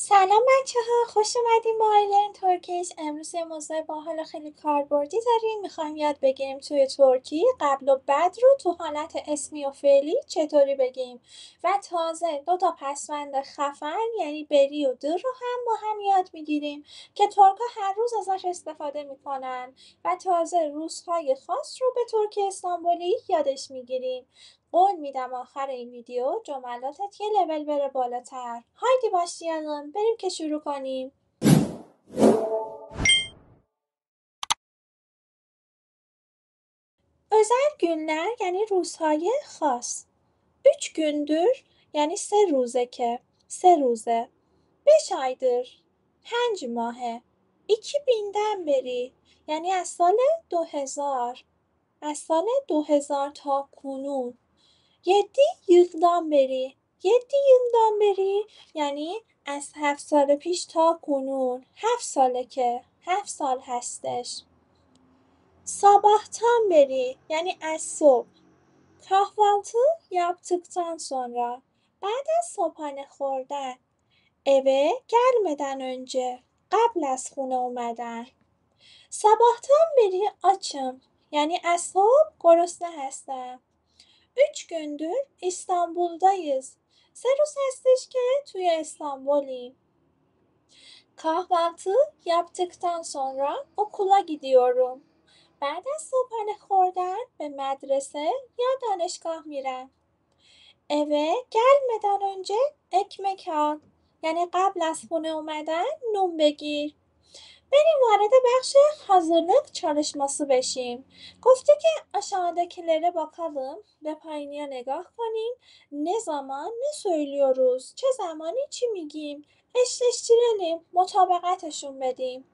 سلام بچه ها، خوش اومدیم با آیلرن ترکیش. امروز یه موضوع باحال و خیلی کاربردی داریم. میخوایم یاد بگیریم توی ترکی قبل و بعد رو تو حالت اسمی و فعلی چطوری بگیم و تازه دو تا پسوند خفن یعنی بری و در رو هم با هم یاد میگیریم که ترکا هر روز ازش استفاده میکنن و تازه روزهای خاص رو به ترک استانبولی یادش میگیریم. قول میدم آخر این ویدیو جملاتت یه لول بره بالاتر. هایدی başlayalım. بریم که شروع کنیم. özel günler یعنی روزهای خاص. 3 gündür یعنی 3 روزه که 3 روزه. 5 aydır 5 ماهه. 2000'den beri یعنی از سال 2000. از سال 2000 تا کنون. 7 yıldan beri 7 yıldan beri یعنی از 7 سال پیش تا کنون. 7 ساله که 7 سال هستش. sabahtan beri یعنی از صبح. kahvaltı yaptıktan sonra بعد از صبحانه خوردن. eve gelmeden önce قبل از خونه اومدن. sabahtan beri açım یعنی از صبح گرسنه هستم. 3 gündür İstanbul'dayız. 3 روز هستش که توی استانبولیم. kahvaltı yaptıktan sonra okula gidiyorum. بعد از صبحانه خوردن به مدرسه یا دانشگاه میرم. eve gelmeden önce ekmek al. یعنی قبل از خونه اومدن نون بگیر. بریم وارد بخش hazırlık çalışması بشیم. گفته که aşağıdakilere bakalım ve payiniye نگاه کنیم. Ne zaman ne söylüyoruz. چه زمانی چی میگیم. eşleştirelim. مطابقتشون بدیم.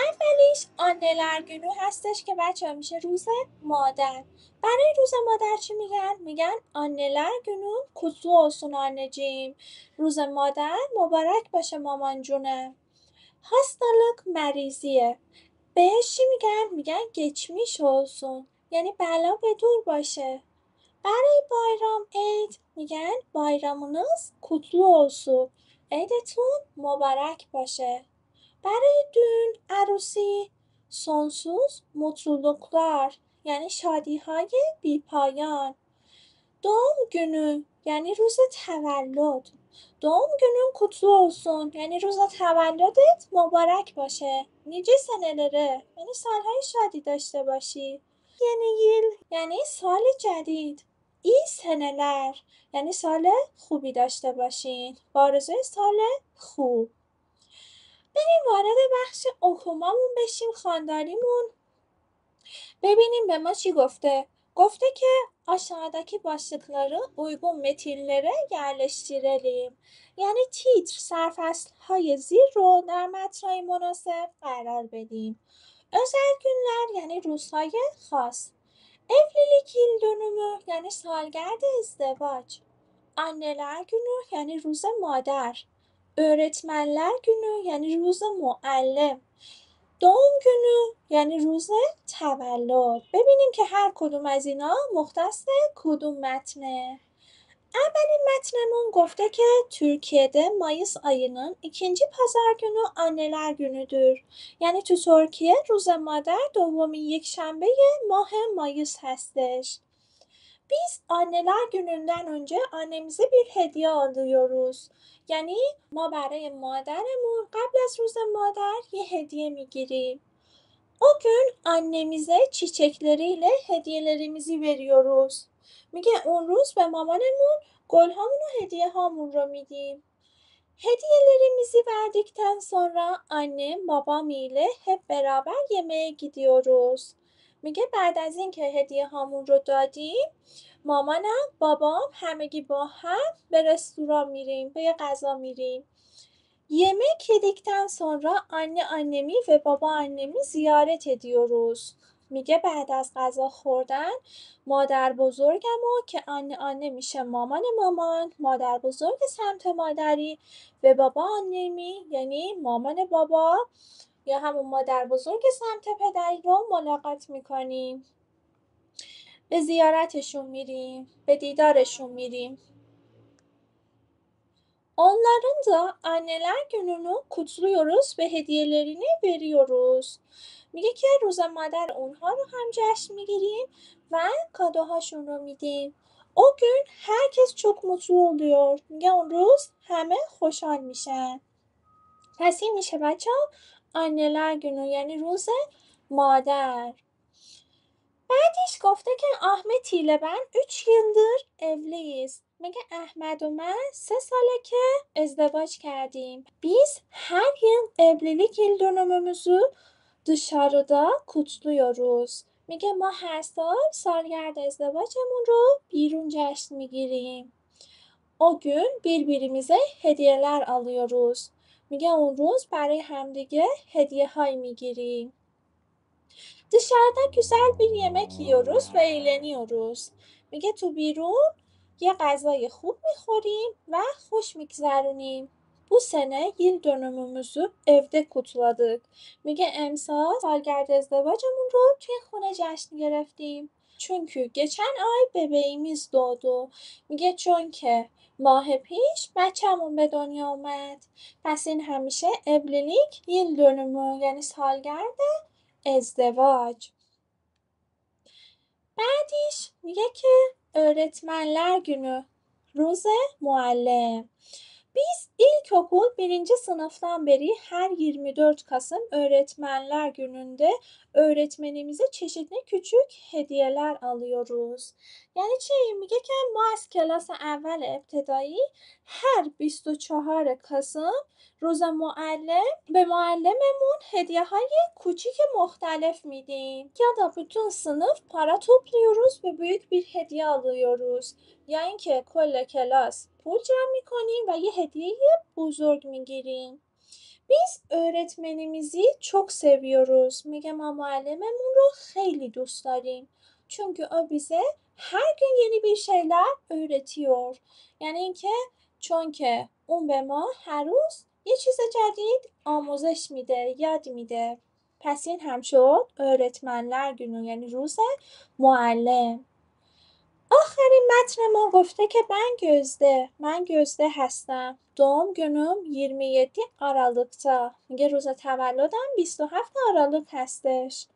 اولیش anneler günü هستش که بچه میشه روز مادر. برای روز مادر چی میگن؟ میگن anneler günün kutlu olsun anneciğim. روز مادر مبارک باشه مامان جونم. hastalık مریضیه. بهش چی میگن؟ میگن geçmiş olsun. یعنی بلا به دور باشه. برای bayram عید میگن bayramınız kutlu olsun. عیدتون مبارک باشه. برای düğün عروسی sonsuz mutluluklar یعنی شادی های بی پایان. doğum günü یعنی روز تولد. doğum günün kutlu olsun یعنی روز تولدت مبارک باشه. nice senelere یعنی سالهای شادی داشته باشی. yeni yıl یعنی سال جدید. iyi seneler یعنی سال خوبی داشته باشین. با آرزوی سال خوب. بریم وارد بخش اوکومامون بشیم، خوانداریمون. ببینیم به ما چی گفته. گفته که aşağıdaki başlıkları uygun metinlere yerleştirelim. Yani titr سرفصل‌های زیر رو در متن‌های مناسب قرار بدیم. özel günler یعنی روزهای خاص. evlilik yıl dönümü یعنی سالگرد ازدواج. anneler günü یعنی روز مادر. öğretmenler günü یعنی روز معلم. doğum günü یعنی روز تولد. ببینیم که هر کدوم از اینا مختص کدوم متنه. اولین متنمون گفته که Türkiye'de Mayıs ayının ikinci pazar günü anneler günüdür. یعنی تو ترکیه روز مادر دومین یکشنبه ماه مایıs هستش. Biz anneler gününden önce annemize bir hediye alıyoruz. یعنی ما برای مادرمون قبل از روز مادر یه هدیه میگیریم. O gün annemize çiçekleriyle hediyelerimizi veriyoruz. میگه اون روز به مامانمون گلهامون و هدیه هامون رو میدیم. hediyelerimizi verdikten sonra annem babam ile hep beraber yemeğe gidiyoruz. میگه بعد از اینکه هدیه هامون رو دادیم مامانم بابام همگی با هم به رستوران میریم، به یه غذا میریم. yemek yedikten sonra anne annemi ve baba annemi ziyaret ediyoruz. میگه بعد از غذا خوردن مادر بزرگمو که anne میشه مامان مامان، مادر بزرگ سمت مادری و بابا annemi یعنی مامان بابا یا همون مادر بزرگ سمت پدری رو ملاقات میکنیم. به زیارتشون میریم، به دیدارشون میریم. Onların da anneler gününü kutluyoruz ve hediyelerini veriyoruz. میگه که روز مادر اونها رو هم جشن میگیریم و کادوهاشون رو میدیم. O gün herkes çok mutlu oluyor. میگه اون روز همه خوشحال میشن. پس این میشه بچه ها anneler günü یعنی روز مادر. بعدش گفته که Ahmet ile ben 3 yıldır evliyiz. میگه احمد و من 3 ساله که ازدواج کردیم. Biz her yıl evlilik yıl dönümümüzü dışarıda kutluyoruz. میگه ما هر سال سالگرد ازدواجمون رو بیرون جشن میگیریم. O gün birbirimize hediyeler alıyoruz. میگه اون روز برای همدیگه هدیه های میگیریم. Dışarıda güzel bir yemek yiyoruz ve eğleniyoruz. میگه تو بیرون یه غذای خوب میخوریم و خوش میگذرونیم. Bu sene yıl dönümümüzü evde kutladık. میگه امسال سالگرد ازدواجمون رو توی خونه جشن گرفتیم. Çünkü geçen ay bebeğimiz doğdu. میگه چون که ماه پیش بچه‌مون به دنیا اومد. پس این همیشه evlilik yıl dönümü یعنی سالگرد ازدواج. بعدیش میگه که öğretmenler günü روز معلم. Biz ilkokul 1. sınıftan beri her 24 Kasım Öğretmenler Günü'nde öğretmenimize çeşitli küçük hediyeler alıyoruz. یعنی چی؟ میگه که ما از کلاس اول ابتدایی هر 24 Kasım روز معلم به معلممون hediye های کوچیک مختلف میدیم. Ya da bütün sınıf para topluyoruz ve büyük bir hediye alıyoruz. یا اینکه کل کلاس پول جمع میکنیم و یه هدیه بزرگ میگیریم. Biz öğretmenimizi çok seviyoruz. میگه ما معلممون رو خیلی دوست داریم. Çünkü o bize her gün yeni bir şeyler öğretiyor. یعنی اینکه چون که اون به ما هر روز یه چیز جدید آموزش میده، یاد میده. پس این هم شد öğretmenler günü یعنی روز معلم. آخرین متن ما گفته که من gözde هستم. doğum günüm 27 Aralık'ta. میگه روز تولدم 27 Aralık هستش.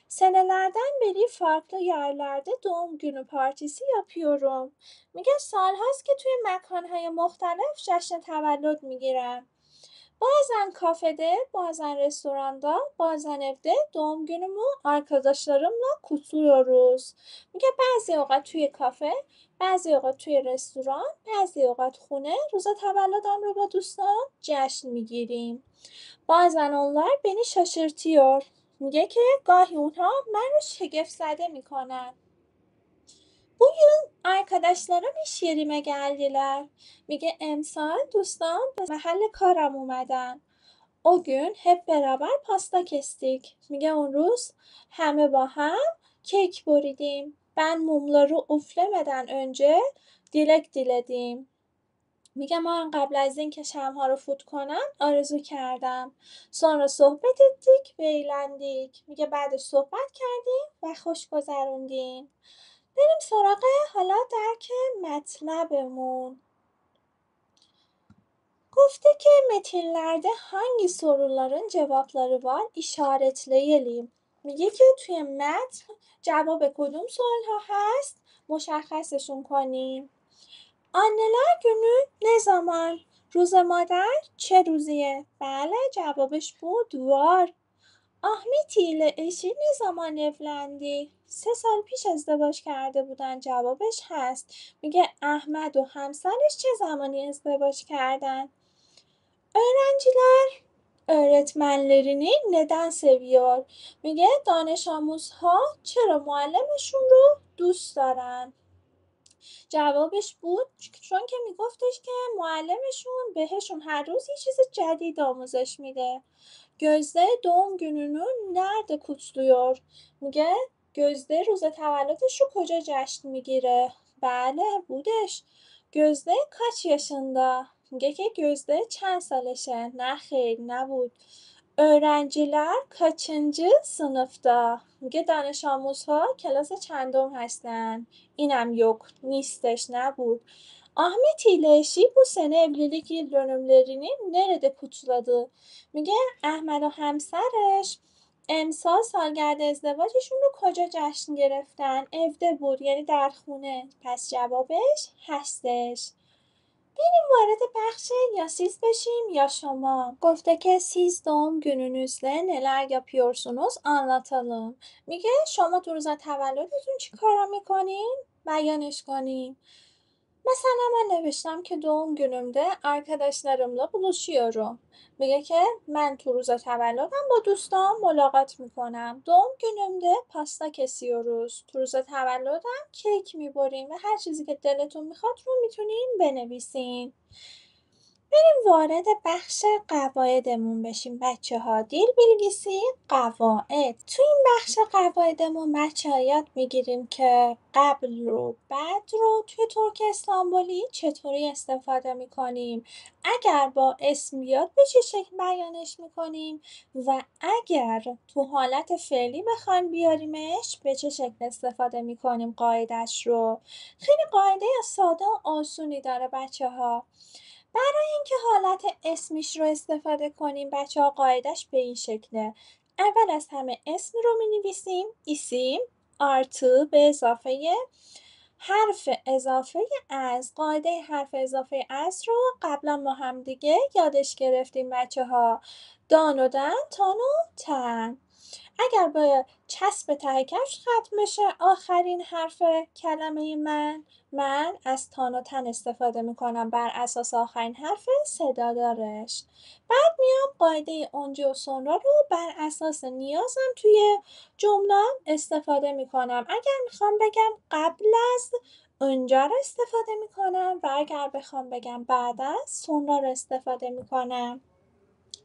Senelerden beri farklı yerlerde doğum günü partisi yapıyorum. میگه سالهاست که توی مکانهای مختلف جشن تولد میگیرم. Bazen kafede, bazen restoranda, bazen evde doğum günümü arkadaşlarımla kutluyoruz. میگه بعضی اوقات توی کافه، بعضی اوقات توی رستوران، بعضی اوقات خونه روز تولدم رو با دوستان جشن میگیریم. bazen onlar beni şaşırtıyor. میگه که گاهی اونها من رو شگفت زده میکنن. Bugün arkadaşlarım iş yerime geldiler. میگه امسال دوستان به محل کارم اومدن. O gün hep beraber pasta kestik. میگه اون روز همه با هم کیک بریدیم. Ben mumları üflemeden önce dilek diledim. میگه من قبل از اینکه شمعها رو فوت کنم آرزو کردم. sonra صحبت ettik و eğlendik. میگه بعدش صحبت کردیم و خوش گذروندیم. بریم سراغ حالا درک مطلبمون. Gofte ki metinlerde hangi soruların cevapları var işaretleyelim. میگه که توی متن جواب کدوم سوال ها هست مشخصشون کنیم. anneler günü ne zaman؟ روز مادر چه روزیه؟ بله جوابش بود var. Ahmet ile eşi ne zaman evlendi؟ 3 سال پیش ازدواج کرده بودن جوابش هست. میگه احمد و همسرش چه زمانی ازدواج کردن؟ öğrenciler öğretmenlerini neden seviyor؟ میگه دانش آموزها چرا معلمشون رو دوست دارن؟ جوابش بود چون که میگفتش که معلمشون بهشون هر روز یه چیز جدید آموزش میده. Gözde doğum gününü nerede kutluyor؟ میگه Gözde روز تولدش رو کجا جشن میگیره؟ بله بودش. Gözde kaç yaşında؟ میگه که Gözde چند سالشه؟ نه خیر نبود. öğrenciler kaçıncı sınıfta؟ میگه دانش آموزها کلاس چندم هستن؟ اینم yok نیستش نبود. Ahmet ile eşi bu sene evlilik yıl dönümlerini nerede kutladı? میگه احمد و همسرش امسال سالگرد ازدواجشون رو کجا جشن گرفتن؟ evde بود یعنی در خونه. پس جوابش هستش. وارد بخش yasız بشیم یا şoma. گفته که siz doğum gününüzde neler yapıyorsunuz anlatalım. میگه شما تو روز تولدتون چی کارا میکنین؟ بیانش کنین. مثلا من نوشتم که doğum günümde arkadaşlarımla buluşuyorum. میگه که من تو روز تولدم با دوستام ملاقات میکنم. doğum günümde pasta kesiyoruz. تو روز تولدم کیک میبریم و هر چیزی که دلتون میخواد رو میتونین بنویسین. وارد بخش قواعدمون بشیم بچه‌ها. دیل bilgisi قواعد. تو این بخش قواعدمون بچه‌ها یاد میگیریم که قبل رو بعد رو توی ترک استانبولی چطوری استفاده میکنیم. اگر با اسم بیاد به چه شکل بیانش میکنیم و اگر تو حالت فعلی بخوایم بیاریمش به چه شکل استفاده میکنیم قاعدش رو. خیلی قاعده ساده و آسونی داره بچه‌ها. اینکه حالت اسمیش رو استفاده کنیم بچه‌ها قاعدش به این شکله. اول از همه اسم رو می‌نویسیم ایسیم artı به اضافه حرف اضافه از. قاعده حرف اضافه از رو قبلا ما هم دیگه یادش گرفتیم بچه‌ها. دان و دن، تان و تن. اگر با چسب ته کفش ختم بشه آخرین حرف کلمه من از تان و تن استفاده میکنم بر اساس آخرین حرف صدادارش. بعد میام قاعده اونجه و سنرا رو بر اساس نیازم توی جمله استفاده میکنم. اگر میخوام بگم قبل از اونجا رو استفاده میکنم و اگر بخوام بگم بعد از سنرا رو استفاده میکنم.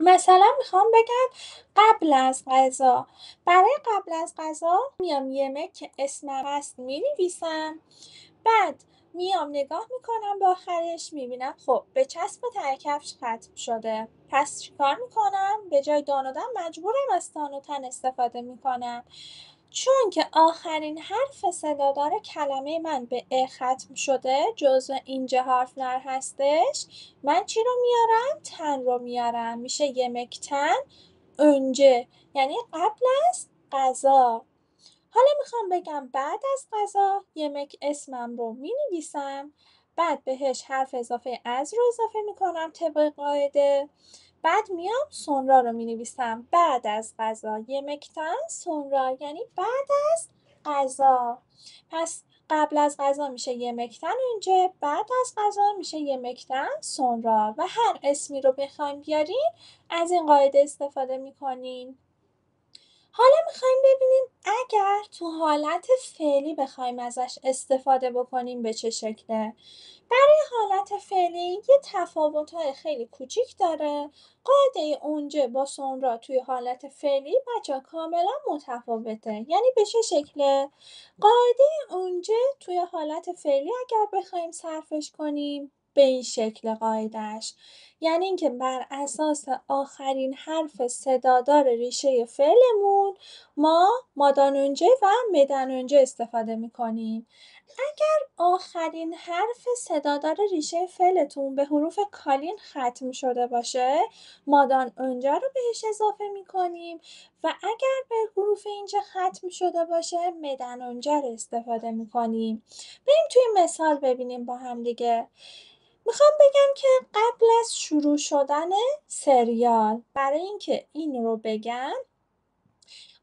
مثلا میخوام بگم قبل از غذا. برای قبل از غذا میام yemek که اسمم هست مینویسم. بعد میام نگاه میکنم به آخرش میبینم خب به چسب ته کفش ختم شده. پس چیکار میکنم؟ به جای دان و دن مجبورم از تان و تن استفاده میکنم. چون که آخرین حرف صدادار کلمه من به ا ختم شده جزو اینجا حرف‌نر هستش. من چی رو میارم؟ تن رو میارم. میشه یمکتن önce یعنی قبل از غذا. حالا میخوام بگم بعد از غذا yemek اسمم رو مینویسم. بعد بهش حرف اضافه از رو اضافه میکنم طبق قاعده. بعد میام سنرا رو مینویسم بعد از غذا. yemekten sonra یعنی بعد از غذا. پس قبل از غذا میشه yemekten önce، بعد از غذا میشه yemekten sonra و هر اسمی رو بخوایم بیارین از این قاعده استفاده میکنین. حالا میخوایم ببینیم اگر تو حالت فعلی بخوایم ازش استفاده بکنیم به چه شکله. برای حالت فعلی یه تفاوت‌های خیلی کوچیک داره. قاعده اونجه با سنرا توی حالت فعلی بچه‌ها کاملا متفاوته. یعنی به چه شکله؟ قاعده اونجه توی حالت فعلی اگر بخوایم صرفش کنیم به این شکل قاعدهش. یعنی اینکه بر اساس آخرین حرف صدادار ریشه فعلمون ما مادان önce و مدن önce استفاده میکنیم. آخرین حرف صدادار ریشه فعلتون به حروف کالین ختم شده باشه مادان önce رو بهش اضافه میکنیم و اگر به حروف اینجا ختم شده باشه مدن önce رو استفاده میکنیم. بریم توی مثال ببینیم با هم دیگه. میخوام بگم که قبل از شروع شدن سریال برای اینکه این رو بگم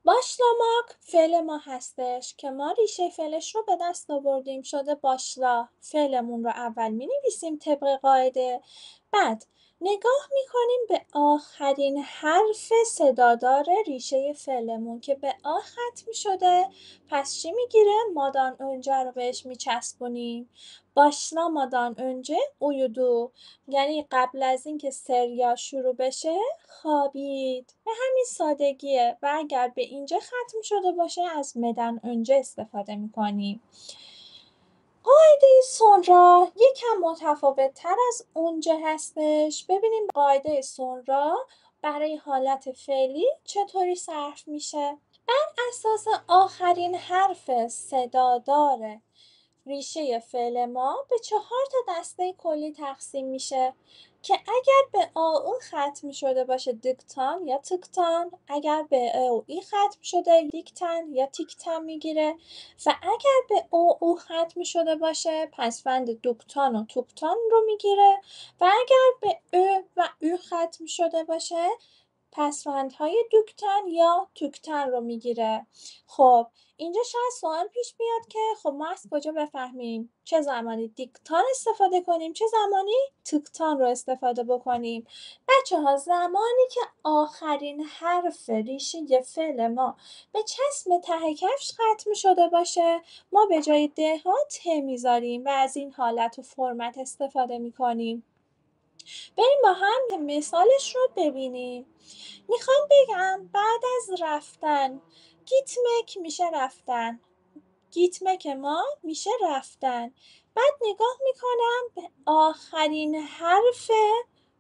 başlamak فعل ما هستش که ما ریشه فعلش رو به دست آوردیم شده باشلا. فعلمون رو اول می‌نویسیم طبق قاعده. بعد نگاه می‌کنیم به آخرین حرف صدادار ریشه فعلمون که به آ ختم شده. پس چی میگیره؟ مادان önce رو بهش میچسبونیم. başlamadan önce uyudu یعنی قبل از اینکه سریال شروع بشه خوابید. به همین سادگیه و اگر به اینجا ختم شده باشه از مدن önce استفاده میکنیم. قاعده سنرا یکم متفاوت تر از اونجا هستش. ببینیم قاعده سنرا برای حالت فعلی چطوری صرف میشه. اساس آخرین حرف صدادار ریشه فعل ما به 4 تا دسته کلی تقسیم میشه که اگر به آ ختم شده باشه دیکتان یا تیکتان، اگر به او ای ختم شده دیکتن یا تیکتن میگیره و اگر به او ختم شده باشه پسوند دوکتان و توکتان رو میگیره و اگر به و او ختم شده باشه پسوندهای دوکتن یا توکتن رو میگیره. خب اینجا شاید سوال پیش بیاد که خب ما از کجا بفهمیم چه زمانی دیکتان استفاده کنیم چه زمانی توکتان رو استفاده بکنیم. بچه‌ها زمانی که آخرین حرف ریشه فعل ما به چسب ته کفش ختم شده باشه ما به جای ده ها ت میذاریم و از این حالت و فرمت استفاده میکنیم. بریم با هم مثالش رو ببینیم. میخوام بگم بعد از رفتن گیتمک میشه رفتن. گیتمک ما میشه رفتن. بعد نگاه میکنم به آخرین حرف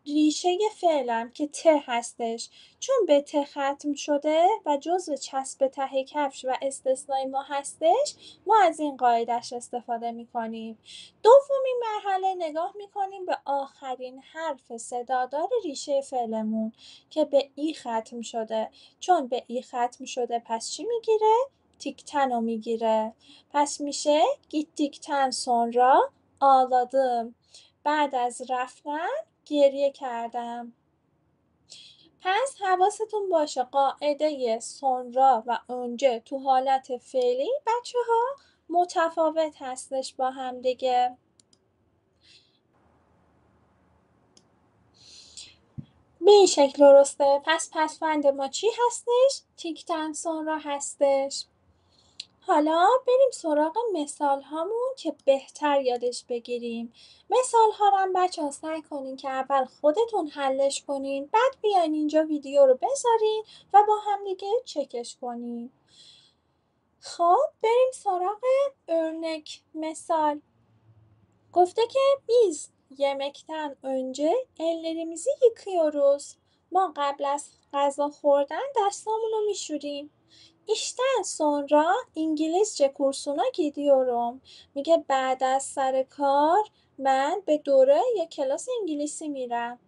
ریشه فعلم که ت هستش، چون به ت ختم شده و جزو چسب ته کفش و استثنای ما هستش ما از این قاعدش استفاده میکنیم. دومین مرحله نگاه میکنیم به آخرین حرف صدادار ریشه فعلمون که به ای ختم شده، چون به ای ختم شده پس چی میگیره؟ تیکتن رو میگیره. پس میشه gittikten sonra ağladım. بعد از رفتن گریه کردم. پس حواستون باشه قاعده سونرا و اونجه تو حالت فعلی بچه ها متفاوت هستش با هم دیگه. به این شکل درسته. پس پسوند ما چی هستش؟ تیکتن سونرا هستش. حالا بریم سراغ مثال هامون که بهتر یادش بگیریم. مثال ها رو هم بچه ها سعی کنین که اول خودتون حلش کنین بعد بیاین اینجا ویدیو رو بذارین و با هم دیگه چکش کنین. خب بریم سراغ örnek مثال. Gofte ki biz yemekten önce ellerimizi yıkıyoruz. ما قبل از غذا خوردن دستامونو میشوریم. işten sonra İngilizce kursuna gidiyorum. میگه بعد از سر کار من به دوره یا کلاس انگلیسی میرم.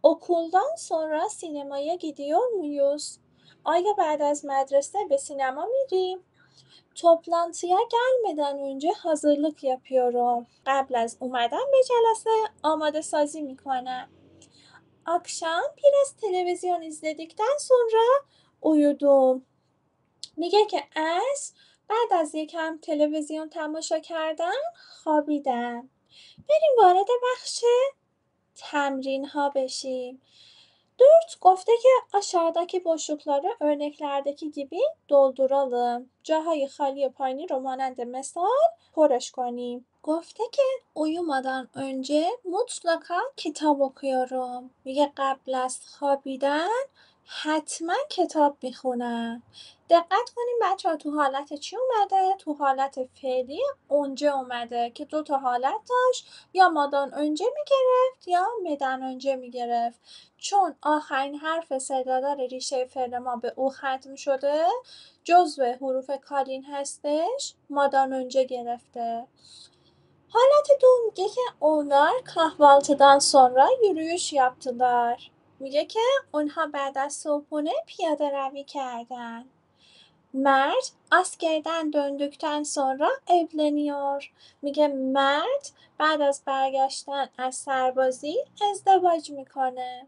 okuldan sonra sinemaya gidiyor muyuz? آیا بعد از مدرسه به سینما میریم؟ Toplantıya gelmeden önce hazırlık yapıyorum. قبل از اومدن به جلسه آماده سازی میکنم. Akşam biraz televizyon izledikten sonra uyudum. میگه که بعد از یکم تلویزیون تماشا کردن خوابیدم. بریم وارد بخش تمرین ها بشیم. 4 گفته ki aşağıdaki boşlukları örneklerdeki gibi dolduralım. جاهای خالی پایینی رو مانند مثال پرش کنیم. گفته که uyumadan önce mutlaka kitap okuyorum. میگه قبل از خوابیدن حتما کتاب میخونم. دقت کنیم بچه ها تو حالت چی اومده؟ تو حالت فعلی اونجا اومده که 2 تا حالت داشت، یا مادان önce میگرفت یا مدن önce میگرفت. چون آخرین حرف صدادار ریشه فعل ما به او ختم şöyle جزو حروف کالین هستش مادان önce گرفته. حالت دو میگه که onlar kahvaltıdan sonra yürüyüş yaptılar. میگه که اونها بعد از صبحونه پیاده روی کردن. مرد askerden döndükten sonra evleniyor. میگه مرد بعد از برگشتن از سربازی ازدواج میکنه.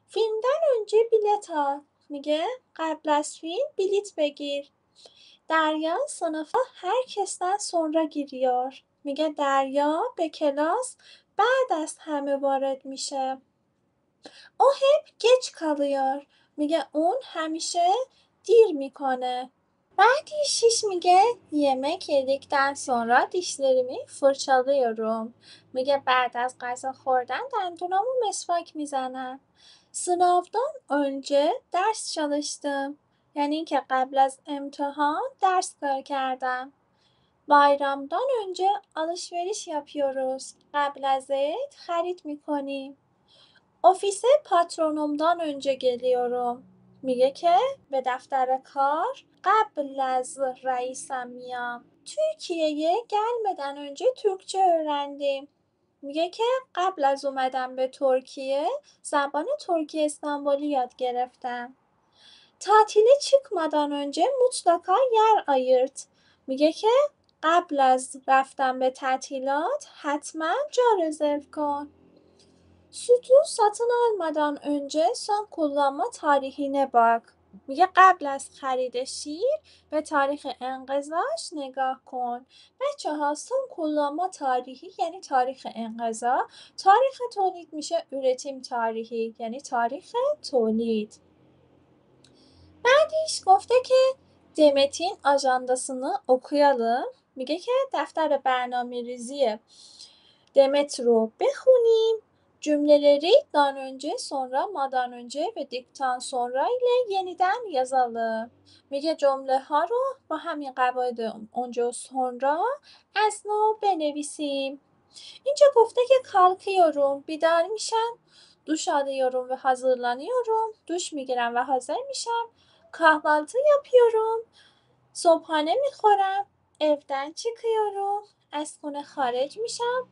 فیلمden önce bilet al. میگه قبل از فیلم بلیت بگیر. دریا sınıfa herkesten sonra giriyor. میگه دریا به کلاس بعد از همه وارد میشه. O hep geç kalıyor. میگه اون همیشه دیر میکنه. بعدی 6 میگه yemek yedikten sonra dişlerimi fırçalıyorum. میگه بعد از غذا خوردن دندونامو مسواک میزنم. sınavdan önce ders çalıştım. یعنی که قبل از امتحان درس کار کردم. bayramdan önce alışveriş yapıyoruz. قبل از عید خرید میکنیم. ofise patronumdan önce geliyorum. میگه که به دفتر کار قبل از رئیسم میام. Türkiye'ye gelmeden önce Türkçe öğrendim. میگه که قبل از اومدن به ترکیه زبان ترکی استانبولی یاد گرفتم. tatile çıkmadan önce mutlaka yer ayırt. میگه که قبل از رفتن به تعطیلات حتما جا رزرو کن. sütü satın almadan önce son kullanma tarihine bak. میگه قبل از خرید شیر به تاریخ انقضاش نگاه کن. بچه ها son kullanma tarihi یعنی تاریخ انقضا، تاریخ تولید میشه üretim tarihi یعنی تاریخ تولید. بعدش گفته که Demet'in ajandasını okuyalım. میگه که دفتر برنامه‌ریزی Demet رو بخونیم. cümleleri dan önce, sonra, madan önce ve dikten sonra ile yeniden yazalım. میگه جمله ها رو با همین قواعد اونجا و sonra از نو بنویسیم. اینجا گفته که kalkıyorum بیدار میشم، duş alıyorum ve hazırlanıyorum، duş میگیرم و حاضر میشم، kahvaltı yapıyorum، صبحانه میخورم، evden çıkıyorum، از خونه خارج میشم،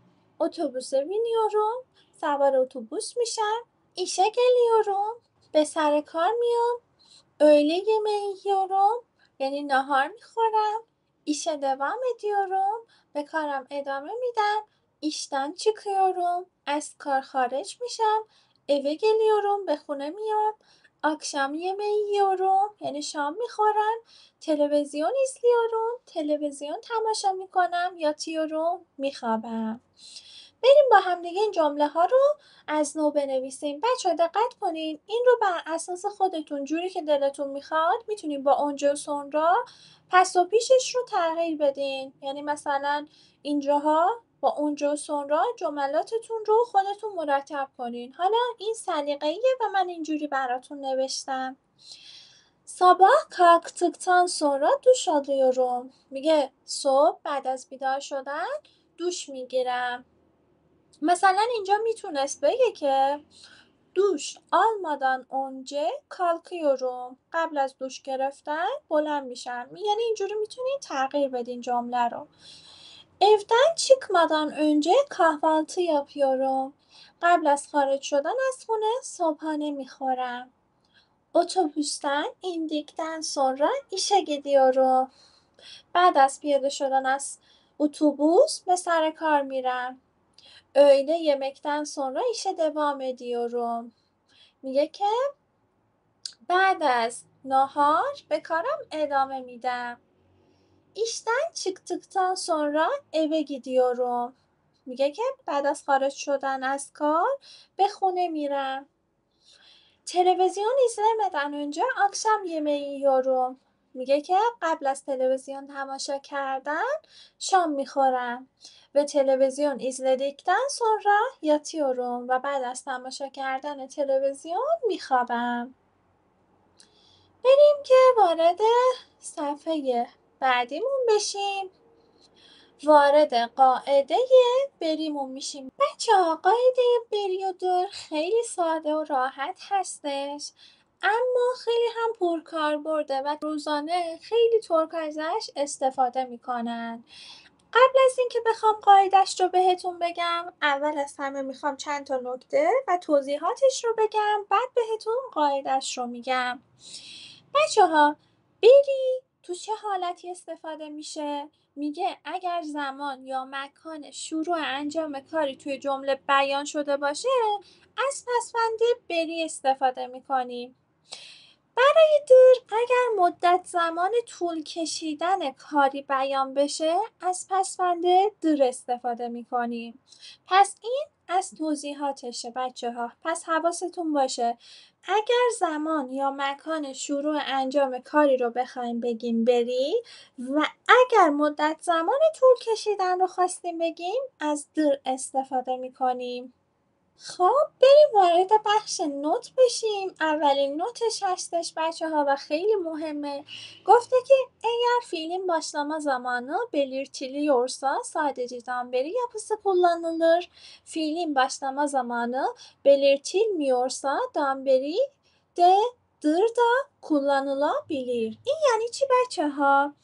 otobüse biniyorum، سوار اتوبوس میشم، işe geliyorum، به سر کار میام، öğle yemeği yiyorum یعنی ناهار میخورم، işe devam ediyorum، به کارم ادامه میدم، işten çıkıyorum، از کار خارج میشم، eve geliyorum به خونه میام، akşam yemeği yiyorum یعنی شام میخورم، televizyon izliyorum، televizyon تماشا میکنم، yatıyorum، میخوابم. بریم با هم دیگه این جمله ها رو از نو بنویسیم. بچه دقت کنین این رو بر اساس خودتون جوری که دلتون میخواد میتونین با اونجا سونرا پس و پیشش رو تغییر بدین. یعنی مثلا اینجاها با اونجا سونرا جملاتتون رو خودتون مرتب کنین. حالا این سلیقه‌ایه و من اینجوری براتون نوشتم. sabah kalktıktan sonra duş alıyorum. میگه صبح بعد از بیدار شدن دوش میگیرم. مثلا اینجا میتونست بگه که دوش almadan önce kalkıyorum. قبل از دوش گرفتن بلند میشم. یعنی اینجوری میتونین تغییر بدین جمله رو. evden çıkmadan önce kahvaltı yapıyorum. قبل از خارج شدن از خونه صبحانه میخورم. otobüsten indikten sonra işe gidiyorum. بعد از پیاده شدن از اتوبوس به سر کار میرم. öğle yemekten sonra işe devam ediyorum. میگه که بعد از ناهار به کارم ادامه میدم. işten çıktıktan sonra eve gidiyorum. میگه که بعد از خارج شدن از کار به خونه میرم. televizyon izlemeden önce akşam yemeği yiyorum. میگه که قبل از تلویزیون تماشا کردن شام میخورم و تلویزیون izledikten sonra yatıyorum و بعد از تماشا کردن تلویزیون میخوابم. بریم که وارد صفحه بعدیمون بشیم. وارد قاعده بریمون میشیم. بچه‌ها قاعده بری و در خیلی ساده و راحت هستش، اما خیلی هم پرکاربرده و روزانه خیلی ترک ازش استفاده میکنن. قبل از اینکه بخوام قاعدش رو بهتون بگم اول از همه میخوام چند تا نکته و توضیحاتش رو بگم، بعد بهتون قاعدش رو میگم. بچه‌ها بری تو چه حالتی استفاده میشه؟ میگه اگر زمان یا مکان شروع انجام کاری توی جمله بیان شده باشه از پسوند بری استفاده میکنیم. برای در اگر مدت زمان طول کشیدن کاری بیان بشه از پسوند در استفاده میکنیم. پس این از توضیحاتشه بچه ها. پس حواستون باشه اگر زمان یا مکان شروع انجام کاری رو بخوایم بگیم بری و اگر مدت زمان طول کشیدن رو خواستیم بگیم از در استفاده میکنیم. خب بریم وارد بخش نوت بشیم. اولین نوتش هستش بچه ها و خیلی مهمه. گفته که eğer fiilin başlama zamanı belirtiliyorsa sadece'den beri yapısı kullanılır. Fiilin başlama zamanı belirtilmiyorsa dan beri de dır da kullanılabilir. این یعنی چی بچه ها؟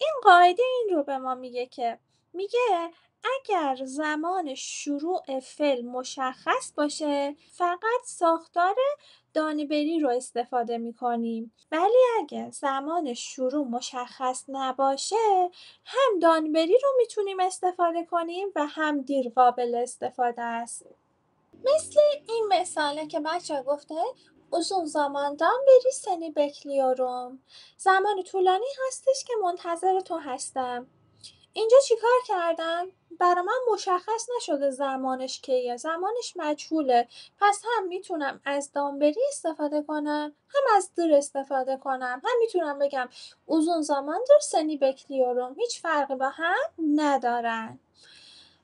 این قاعده این رو به ما میگه که میگه اگر زمان شروع فعل مشخص باشه فقط ساختار دانه‌بری رو استفاده میکنیم، ولی اگه زمان شروع مشخص نباشه هم دانه‌بری رو میتونیم استفاده کنیم و هم دیر قابل استفاده است. مثل این مثاله که بچه گفته uzun zamandan beri seni bekliyorum. زمان طولانی هستش که منتظر تو هستم. اینجا چیکار کردم؟ برا من مشخص نشده زمانش کیه، زمانش مجهوله، پس هم میتونم از دامبری استفاده کنم هم از در استفاده کنم، هم میتونم بگم uzun zamandır seni bekliyorum. هیچ فرقی با هم ندارن.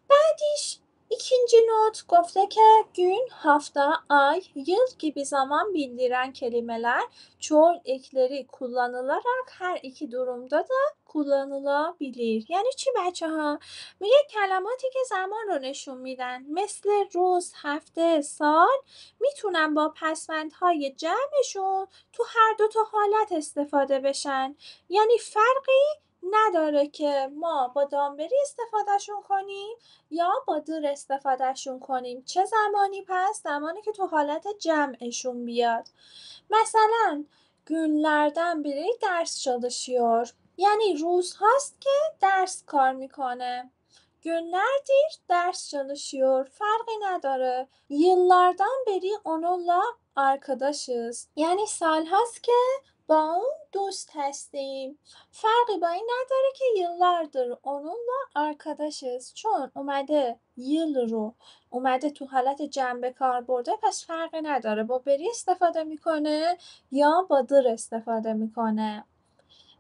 بعدیش ikinci not gofte ki gün, hafta, ay, yıl gibi zaman bildiren kelimeler çoğul ekleri kullanılarak her iki durumda da kullanılabilir. یعنی چی بچه ها؟ میگه کلماتی که زمان رو نشون میدن مثل روز، هفته، سال میتونن با پسوندهای جمعشون تو هر دو تا حالت استفاده بشن. یعنی فرقی نداره که ما با دامبری استفادهشون کنیم یا با در استفادهشون کنیم. چه زمانی پس؟ زمانی که تو حالت جمعشون بیاد. مثلا günlerden biri ders çalışıyor. یعنی روزهاست که درس کار میکنه. Günlerdir ders çalışıyor. فرقی نداره. Yıllardan beri onunla arkadaşız. یعنی سالهاست که با اون دوست هستیم. فرقی با این نداره که yıllardır onunla arkadaşız. چون اومده yıl رو اومده تو حالت جمع به کار برده، پس فرقی نداره با بری استفاده میکنه یا با در استفاده میکنه.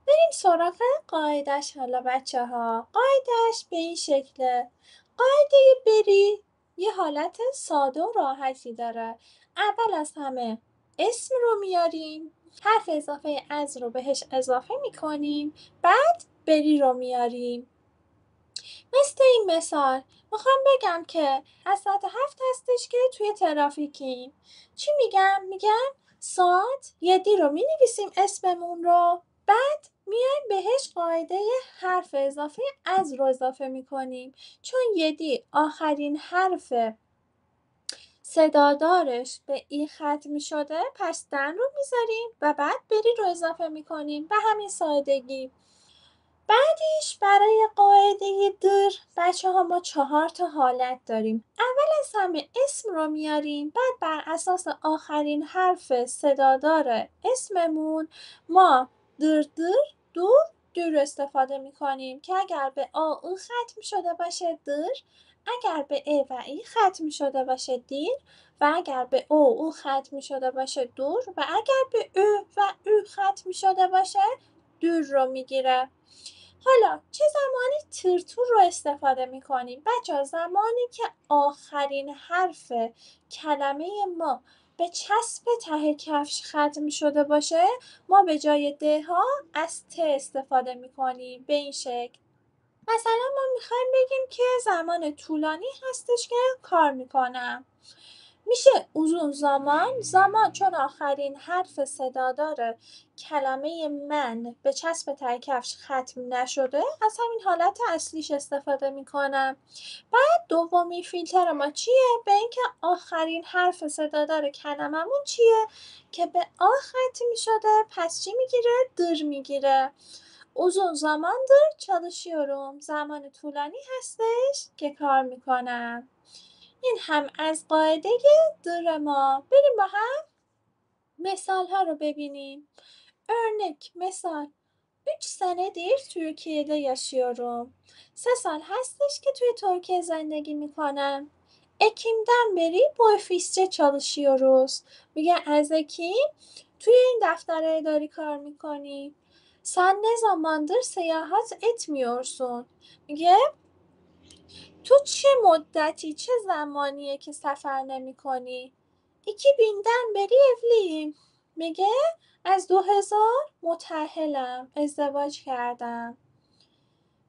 بریم سراغ قاعدش. حالا بچه ها قاعدش به این شکله. قاعده بری یه حالت ساده و راحتی داره. اول از همه اسم رو میاریم، حرف اضافه از رو بهش اضافه میکنیم، بعد بری رو میاریم. مثل این مثال میخوام بگم که از ساعت 7 هستش که توی ترافیکیم. چی میگم؟ میگم ساعت 7 رو مینویسیم اسممون رو، بعد میایم بهش قاعده حرف اضافه از رو اضافه میکنیم. چون 7 آخرین حرف صدادارش به ای ختم شده، پس دن رو میذاریم و بعد بری رو اضافه میکنیم. به همین سادگی. بعدیش برای قاعده در بچه ها ما 4 تا حالت داریم. اول از همه اسم رو میاریم، بعد بر اساس آخرین حرف صدادار اسممون ما در دور دور استفاده میکنیم که اگر به آ او ختم شده باشه در، اگر به ا و ای ختم شده باشه دیر، و اگر به او ختم شده باشه دور، و اگر به او و او ختم شده باشه دور رو میگیره. حالا چه زمانی ترتور رو استفاده میکنیم؟ بچه زمانی که آخرین حرف کلمه ما به چسب ته کفش ختم شده باشه، ما به جای ده ها از ت استفاده میکنیم به این شکل. مثلا ما میخوایم بگیم که زمان طولانی هستش که کار میکنم. میشه uzun زمان چون آخرین حرف صدادار کلمه من به چسب ته کفش ختم نشده، از همین حالت اصلیش استفاده میکنم. بعد دومی فیلتر ما چیه؟ به اینکه آخرین حرف صدادار کلممون چیه که به آ ختم شده، پس چی میگیره؟ در میگیره. uzun zamandır çalışıyorum. زمان طولانی هستش که کار میکنم. این هم از قاعده در ما. بریم با هم مثال ها رو ببینیم. Örnek مثال 3 senedir Türkiye'de yaşıyorum. 3 سال هستش که توی ترکیه زندگی میکنم. Ekim'den beri bu ofiste çalışıyoruz. میگه از اکیم توی این دفتر اداری کار میکنی. Sen ne zamandır seyahat etmiyorsun. میگه تو چه مدتی، چه زمانیه که سفر نمی کنی؟ 2000'den beri evliyim. میگه از 2000 متأهلم، ازدواج کردم.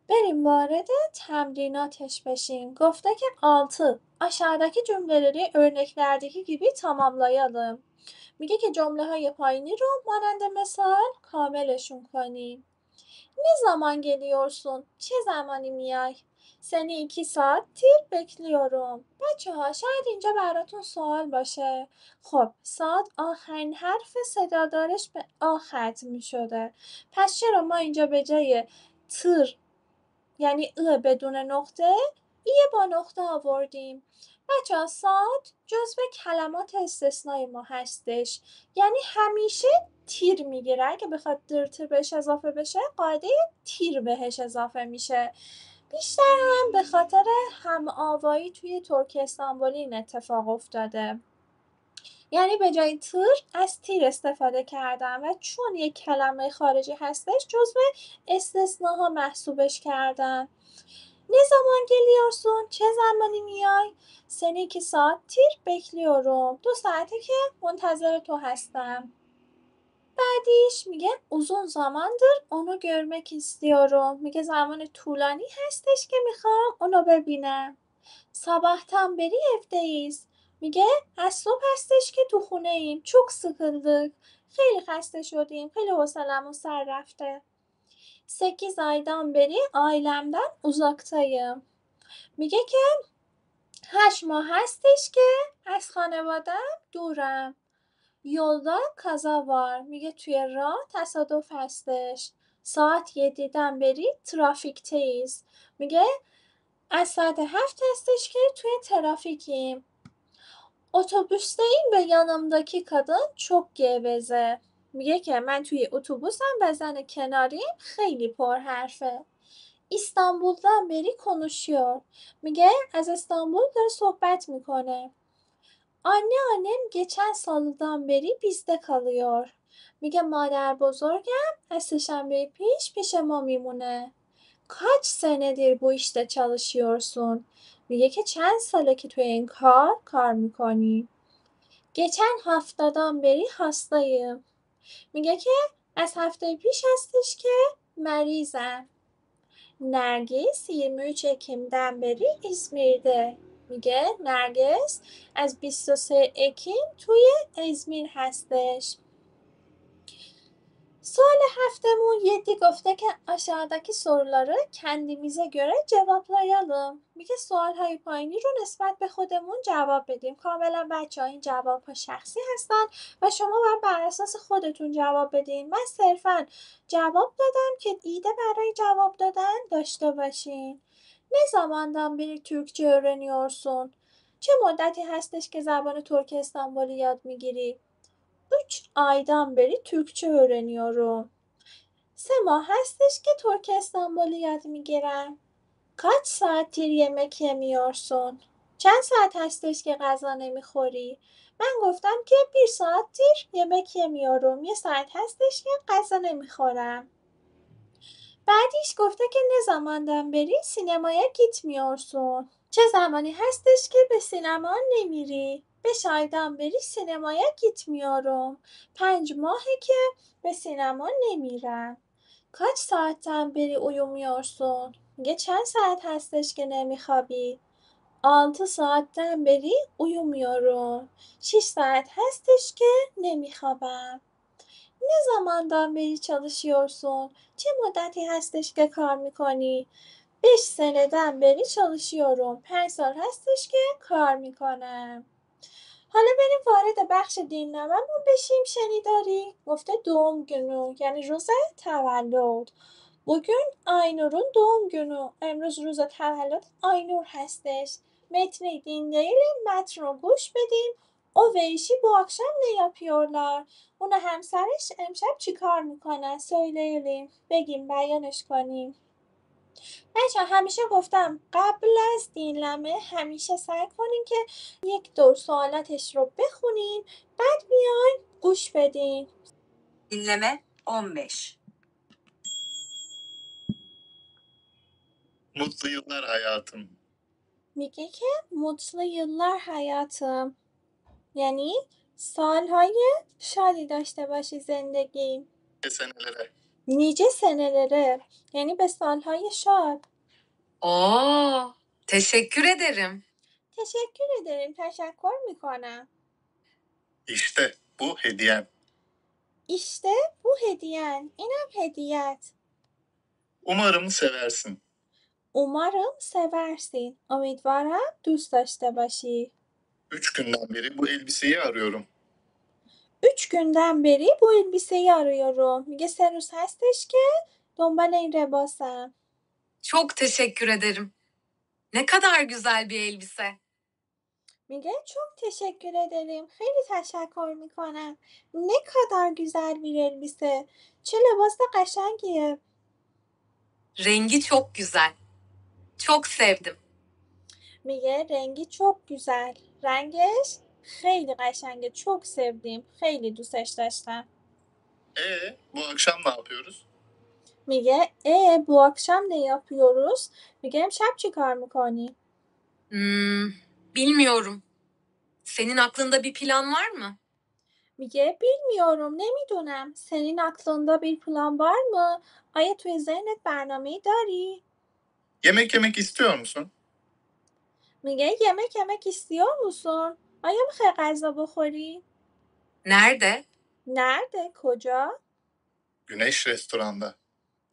بریم وارد تمریناتش بشیم. Gofte ki 6. Aşağıdaki cümleleri örneklerdeki gibi tamamlayalım. میگه که جمله های پایینی رو مانند مثال کاملشون کنیم. Ne zaman geliyorsun? چه زمانی میای؟ seni 2 saattir bekliyorum. بچه‌ها شاید اینجا براتون سوال باشه. خب ساعت آخرین حرف صدادارش به آ ختم می‌شده. پس چرا ما اینجا به جای تر یعنی بدون نقطه با نقطه آوردیم؟ بچه‌ها ساعت جزو کلمات استثنایی ما هستش، یعنی همیشه تیر میگیره. اگه بخواد درتر بهش اضافه بشه قاعده تیر بهش اضافه میشه. بیشتر هم به خاطر هم آوایی توی ترک استانبولی این اتفاق افتاده، یعنی به جای تر از تیر استفاده کردم و چون یک کلمه خارجی هستش جزو استثناها محسوبش کردن. Ne zaman geliyorsun? چه زمانی میای؟ seni 2 saattir bekliyorum. 2 ساعته که منتظر تو هستم. بعدیش میگه uzun zamandır onu görmek istiyorum. میگه زمان طولانی هستش که میخوام اونو ببینم. sabahtan beri evdeyiz. میگه از صبح هستش که تو خونه ایم. çok sıkıldık. خیلی خسته شدیم. خیلی حوصله‌مون سر رفته. 8 aydan beri ailemden uzaktayım. میگه که 8 ماه هستش که از خانوادم دورم. yolda kaza var. میگه توی راه تصادف هستش. saat 7'den beri trafikteyiz. میگه از ساعت 7 هستش که توی ترافیکیم. otobüsteyim ve yanımdaki kadın çok geveze. میگه که من توی اتوبوسم و زن کناریم خیلی پرحرفه. İstanbul'dan beri konuşuyor. میگه از استانبول داره صحبت میکنه. annem geçen salıdan beri bizde kalıyor. میگه مادر بزرگم از سه‌شنبه پیش پیش ما میمونه. kaç senedir bu işte çalışıyorsun؟ میگه که چند ساله که توی این کار میکنی. geçen haftadan beri hastayım. میگه که از هفته پیش هستش که مریضم. Nergis 23 Ekim'den beri İzmir'de. میگه نرگس از 23 اکیم توی ازمیر هستش. سوال هفتمون Yedi گفته که aşağıdaki soruları kendimize göre cevaplayalım. میگه سوالهای پایینی رو نسبت به خودمون جواب بدیم. کاملا بچه ها این جواب ها شخصی هستن و شما باید بر اساس خودتون جواب بدین. من صرفا جواب دادم که ایده برای جواب دادن داشته باشین. Ne zamandan beri Türkçe öğreniyorsun؟ چه مدتی هستش که زبان ترک استانبولی یاد میگیری؟ 3 aydan beri Türkçe öğreniyorum. 3 ماه هستش که ترک استانبولی یاد میگیرم. kaç saattir yemek yemiyorsun؟ چند ساعت هستش که غذا نمیخوری؟ من گفتم که 1 saattir yemek yemiyorum. 1 ساعت هستش که غذا نمیخورم. بعدیش گفته که ne zamandan beri sinemaya gitmiyorsun؟ چه زمانی هستش که به سینما نمیری؟ 5 aydan beri sinemaya gitmiyorum. 5 ماهه که به سینما نمیرم. kaç saatten beri uyumuyorsun؟ میگه چند ساعت هستش که نمیخوابی؟ 6 saatten beri uyumuyorum. 6 saat هستش که نمیخوابم. Ne zamandan beri çalışıyorsun؟ چه مدتی هستش که کار میکنی؟ 5 seneden beri çalışıyorum. 5 سال هستش که کار میکنم. حالا بریم وارد بخش دین‌نمه‌مون بشیم. شنیداری؟ گفته doğum günü یعنی روز تولد. bugün Aynur'un doğum günü. امروز روز تولد آینور هستش. متن dinleyelim, متن رو گوش بدیم. O ve eşi bu akşam ne yapıyorlar؟ اون و همسرش امشب چی کار میکنن؟ söyleyelim. بگیم بیانش کنیم. بچه همیشه گفتم قبل از دینلمه همیشه سعی کنین که یک دور سوالاتش رو بخونین بعد بیاین گوش بدین. Dinleme 15. Mutlu yıllar hayatım. میگه که mutlu yıllar hayatım یعنی سالهای شادی داشته باشی زندگی. Ne senelere. nice senelere یعنی به سالهای شاد. Oo, teşekkür ederim. teşekkür ederim. تشکر میکنم. İşte bu hediyem. İşte bu hediyen. اینم هدیت. Umarım seversin. Umarım seversin. امیدوارم دوست داشته باشی. 3 günden beri bu elbiseyi arıyorum. 3 günden beri bu elbiseyi arıyorum. میگه 3 روز هستش که دنبال این لباسم. Çok teşekkür ederim. Ne kadar güzel bir elbise. میگه çok teşekkür ederim. خیلی تشکر میکنم. Ne kadar güzel bir elbise. چه لباس قشنگیه. Rengi çok güzel. Çok sevdim. میگه رنگی çok güzel. رنگش خیلی قشنگه. çok sevdim. خیلی دوستش داشتم. Bu akşam ne yapıyoruz? میگه bu akşam ne yapıyoruz? میگه امشب چی کار میکنی؟ Bilmiyorum. Senin aklında bir plan var mı? میگه bilmiyorum نمیدونم. senin aklında bir plan var mı؟ آیا توی ذهنت برنامه‌ای داری؟ Yemek yemek istiyor musun? میگه yemek istiyor musun؟ آیا میخوای غذا بخوری؟ Nerede? nerede؟ کجا؟ Güneş restoranda.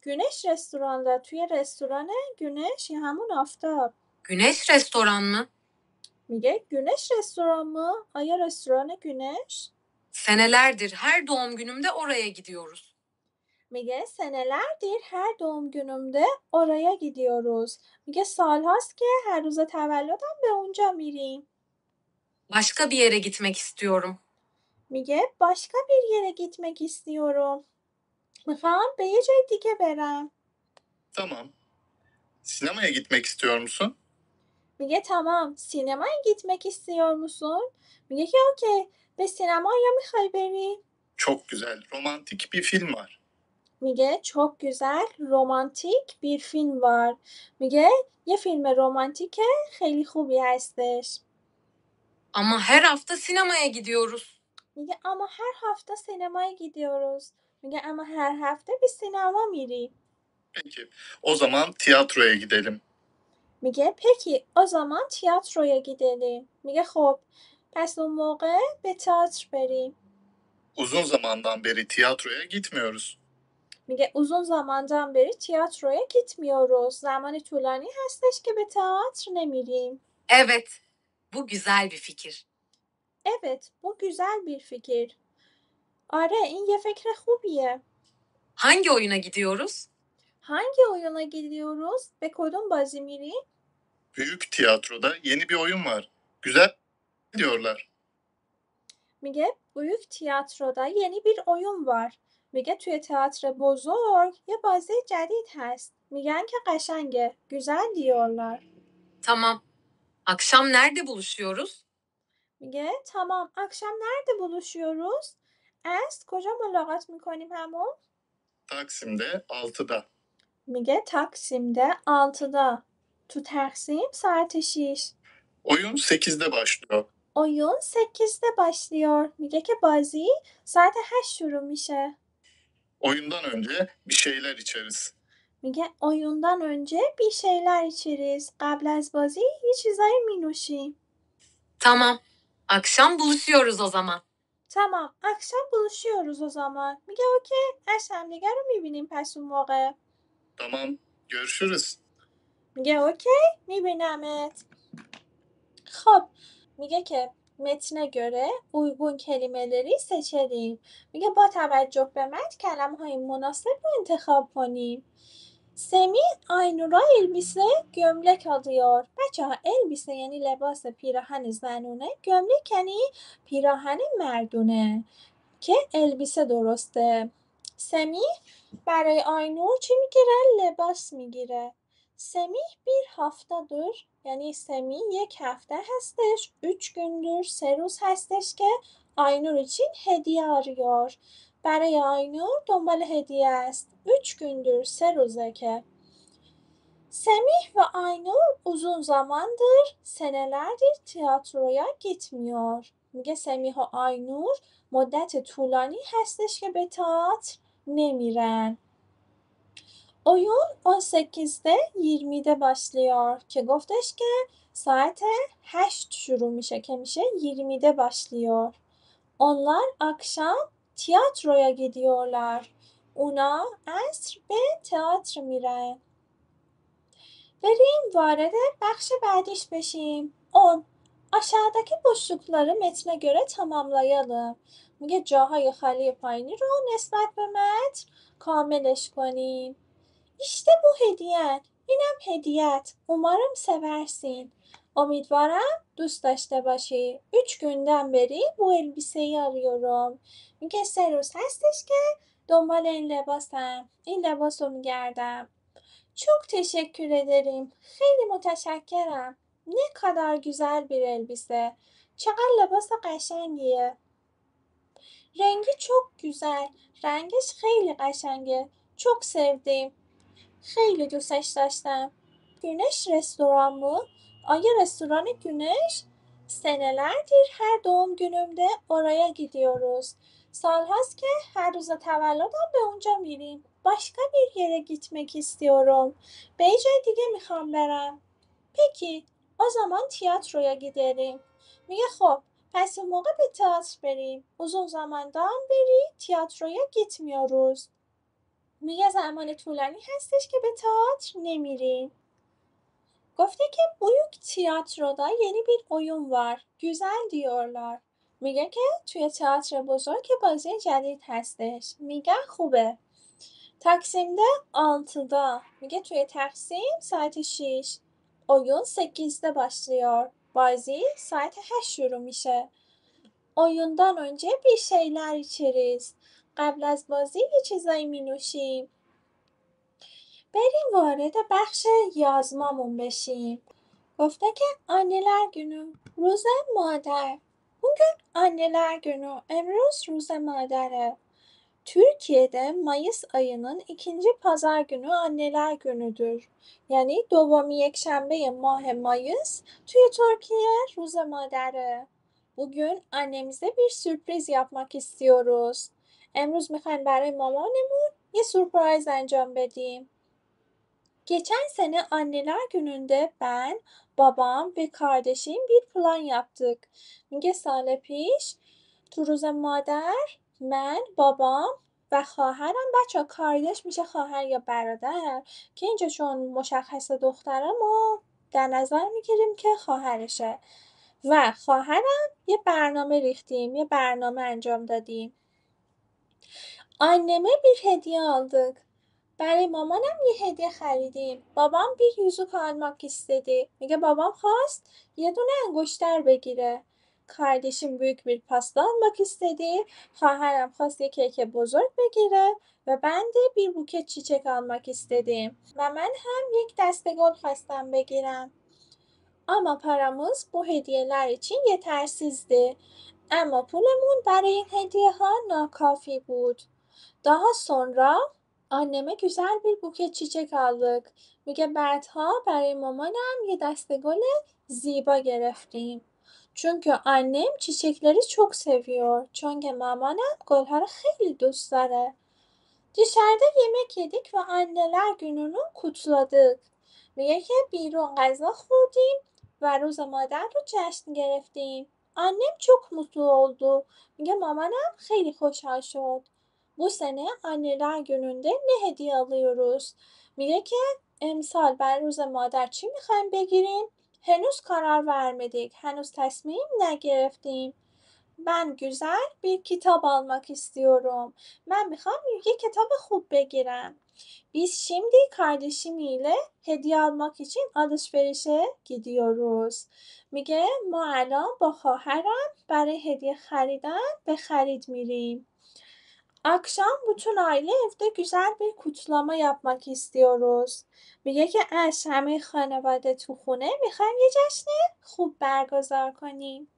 güneş restoranda. توی رستوران güneş ya همون آفتاب. Güneş restoran mı? میگه güneş restoran mı؟ آیا رستوران güneş؟ Senelerdir her doğum günümde oraya gidiyoruz. میگه senelerdir her doğum günümde oraya gidiyoruz. میگه سالهاست که هر روز تولدم به اونجا میریم. Başka bir yere gitmek istiyorum. میگه başka bir yere gitmek istiyorum. میخوام به یه جای دیگه برم. Tamam. Sinemaya gitmek istiyor musun? میگه تمام. سینمaya gitmek istiyor musun؟ میگه که اوکی. به سینمایا میخوای بری؟ Çok güzel, romantik bir film var. میگه çok güzel romantik bir film var. میگه یه فیلم رمانتیک خیلی خوبی هستش. Ama her hafta sinemaya gidiyoruz. میگه اما هر hafta sinemaya gidiyoruz. میگه اما her hafta bir sinema میریم. Peki, o zaman tiyatroya gidelim. میگه پکی o zaman tiyatroya gidelim. میگه خب پس اون موقع به تئاتر بریم. Uzun zamandan beri tiyatroya gitmiyoruz. میگه uzun zamandan beri tiyatroya gitmiyoruz. زمان طولانی هستش که به تئاتر نمیریم. Evet, bu güzel bir fikir. Evet, bu güzel bir fikir. آره این یه فکر خوبیه. Hangi oyuna gidiyoruz? hangi oyuna gidiyoruz? به کدوم بازی میریم؟ Büyük tiyatroda yeni bir oyun var. Güzel diyorlar. میگه büyük tiyatroda yeni bir oyun var. میگه توی تئاتر بزرگ یه بازی جدید هست. میگن که قشنگه. güzel diyorlar. Tamam. Akşam nerede buluşuyoruz? میگه tamam akşam nerede buluşuyoruz؟ است کجا ملاقات میکنیم همون؟ Taksim'de 6'da. میگه تاکسیم'de 6'da. تو تقسیم ساعت 6. Oyun 8'de başlıyor. oyun 8'de başlıyor. میگه که بازی ساعت 8 شروع میشه. Oyundan önce bir şeyler içeriz. میگه oyundan önce bir şeyler içeriz. قبل از بازی یه چیزایی مینوشیم. Tamam. Akşam buluşuyoruz o zaman. tamam akşam buluşuyoruz o zaman. میگه اوکی از همدیگه رو میبینیم پس اون موقع. Tamam, görüşürüz. میگه اوکی میبینمت. خب میگه که متن göre uygun kelimeleri seçelim. میگه با توجه به متن کلمه‌های مناسب رو انتخاب کنیم. Semih Aynur'a elbise gömlek alıyor. بچه ها elbise یعنی لباس پیراهن زنونه. gömlek یعنی پیراهن مردونه که elbise درسته. سمیح برای آینور چی میگیره؟ لباس میگیره. سمیح bir haftadır yani Semih یک hafta هستش 3 gündür 3 روز هستش که آینور için hediye arıyor. برای آینور دنبال هدیه است. 3 gündür 3 روزه که Semih ve Aynur uzun zamandır senelerdir tiyatroya gitmiyor. میگه سمیح و آینور مدت طولانی هستش که به تئاتر نمیرن. oyun 18'de 20'de başlıyor که گفتش که ساعت 8 شروع میشه که میشه 20'de başlıyor. Onlar akşam tiyatroya gidiyorlar. اونا عصر به تئاتر میرن. بریم وارد بخش بعدیş بشیم. 10. Aşağıdaki boşlukları metne göre tamamlayalım. میگه جاهای خالی پایینی رو نسبت به متن کاملش کنیم. İşte bu hediyen. اینم هدیه‌ات. Umarım seversin. Uمیدوارم دوست داشته باشی. 3 günden beri bu elbiseyi arıyorum. میگه 3 روز هستش که دنبال این لباسم. این لباس رو میگردم. Çok teşekkür ederim. خیلی متشکرم. Ne kadar güzel bir elbise. چقدر لباس قشنگیه. rengi çok güzel. رنگش خیلی قشنگه. çok sevdim. خیلی دوستش داشتم. Güneş restoran mı? آیا رستوران güneş؟ senelerdir her doğum günümde oraya gidiyoruz. Salhast ki her روز تولدم به اونجا میریم. başka bir yere gitmek istiyorum. به یه جای دیگه میخوام برم. peki o zaman tiyatroya gidelim. میگه خب پس اون موقع به تئاتر بریم. uzun zamandan beri tiyatroya gitmiyoruz. میگه زمان طولانی هستش که به تئاتر نمیریم. گفته که büyük tiyatroda yeni bir oyun var. güzel diyorlar. میگه که توی تئاتر بزرگ بازی جدید هستش. میگن خوبه. Taksim'de 6'da. میگه توی تقسیم ساعت 6. oyun 8'de başlıyor. بازی ساعت 8 شروع میشه. oyundan önce bir şeyler içeriz. قبل از بازی یه چیزایی می نوشیم. بریم وارد بخش یازمامون بشیم. گفته که anneler günü روز مادر. Bugün anneler günü. امروز روز مادره. Türkiye'de Mayıs ayının ikinci pazar günü anneler günüdür. Yani دومی یکشنبه ماه Mayıs توی Türkiye روز مادره. Bugün annemize bir sürpriz yapmak istiyoruz. امروز میخوایم برای مامانمون یه سورپرایز انجام بدیم. Geçen sene anneler gününde ben, babam ve kardeşim bir plan yaptık. میگه سال پیش تو روز مادر من، بابام و خواهرم بچه کاردش میشه خواهر یا برادر که اینجا چون مشخص دختره ما در نظر میگیریم که خواهرشه و خواهرم یه برنامه ریختیم، یه برنامه انجام دادیم. Anneme bir hediye aldık. برای مامانم یه هدیه خریدیم. بابام bir yüzük almak istedi. میگه بابام خواست یه دونه انگشتر بگیره. kardeşim büyük bir pasta almak istedi. خواهرم خواست یه کیک بزرگ بگیره و ben de bir buket çiçek almak istedim. و من هم یک دسته گل خواستم بگیرم. Ama paramız bu hediyeler için yetersizdi. Ama pulumuz برای این hediye ha nakafi بود. Daha sonra anneme güzel bir buket çiçek aldık. میگه بعدها برای مامانم یه دسته گل زیبا گرفتیم. Çünkü annem çiçekleri çok seviyor. Çünkü مامانم گلها رو خیلی دوست داره. Dışarıda yemek yedik ve anneler gününü kutladık. میگه که بیرون غذا خوردیم و روز مادر رو جشن گرفتیم. annem çok mutlu oldu. میگه مامانم خیلی خوشحال شد. Bu sene anneler gününde ne hediye alıyoruz? میگه که امسال برای روز مادر چی میخوایم بگیریم؟ henüz karar vermedik. henüz تصمیم نگرفتیم. Ben güzel bir kitap almak istiyorum. Ben میخوام یه کتاب خوب بگیرم. Biz şimdi kardeşimiyle hediye almak için alışverişe gidiyoruz. میگه ما الان با خواهرم برای هدیه خریدن به خرید میریم. Akşam bütün aile evde güzel bir kutlama yapmak istiyoruz. میگه که از همه خانواده تو خونه میخوایم یه جشن خوب برگزار کنیم.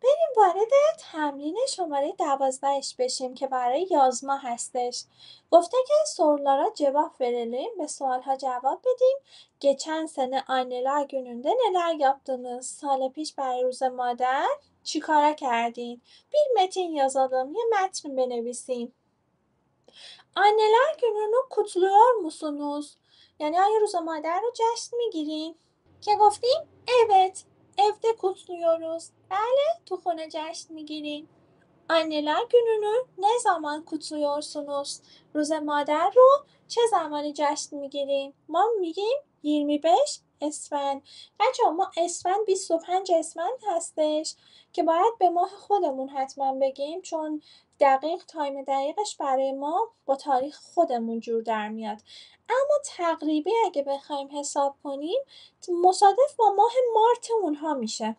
بریم وارد تمرین شماره 12 بشیم که برای یازما هستش. گفته که sorulara cevap verelim ve sualha cevap بدیم. Geçen sene anneler gününde neler yaptınız? سال پیش برای روز مادر چیکارا کردین؟ bir metin yazalım, یه متن بنویسیم. Anneler gününü kutluyor musunuz? Yani آیا روز مادر رو جشن میگیرین؟ که گفتیم evet, evde kutluyoruz. بله تو خونه جشن میگیریم. Anneler gününü ne zaman kutluyorsunuz? روز مادر رو چه زمانی جشن میگیریم؟ ما میگیم 25 اسفند. بچه ما اسفند 25 اسفند هستش که باید به ماه خودمون حتما بگیم، چون دقیق تایم دقیقش برای ما با تاریخ خودمون جور در میاد. اما تقریبی اگه بخوایم حساب کنیم مصادف با ماه مارت اونها میشه.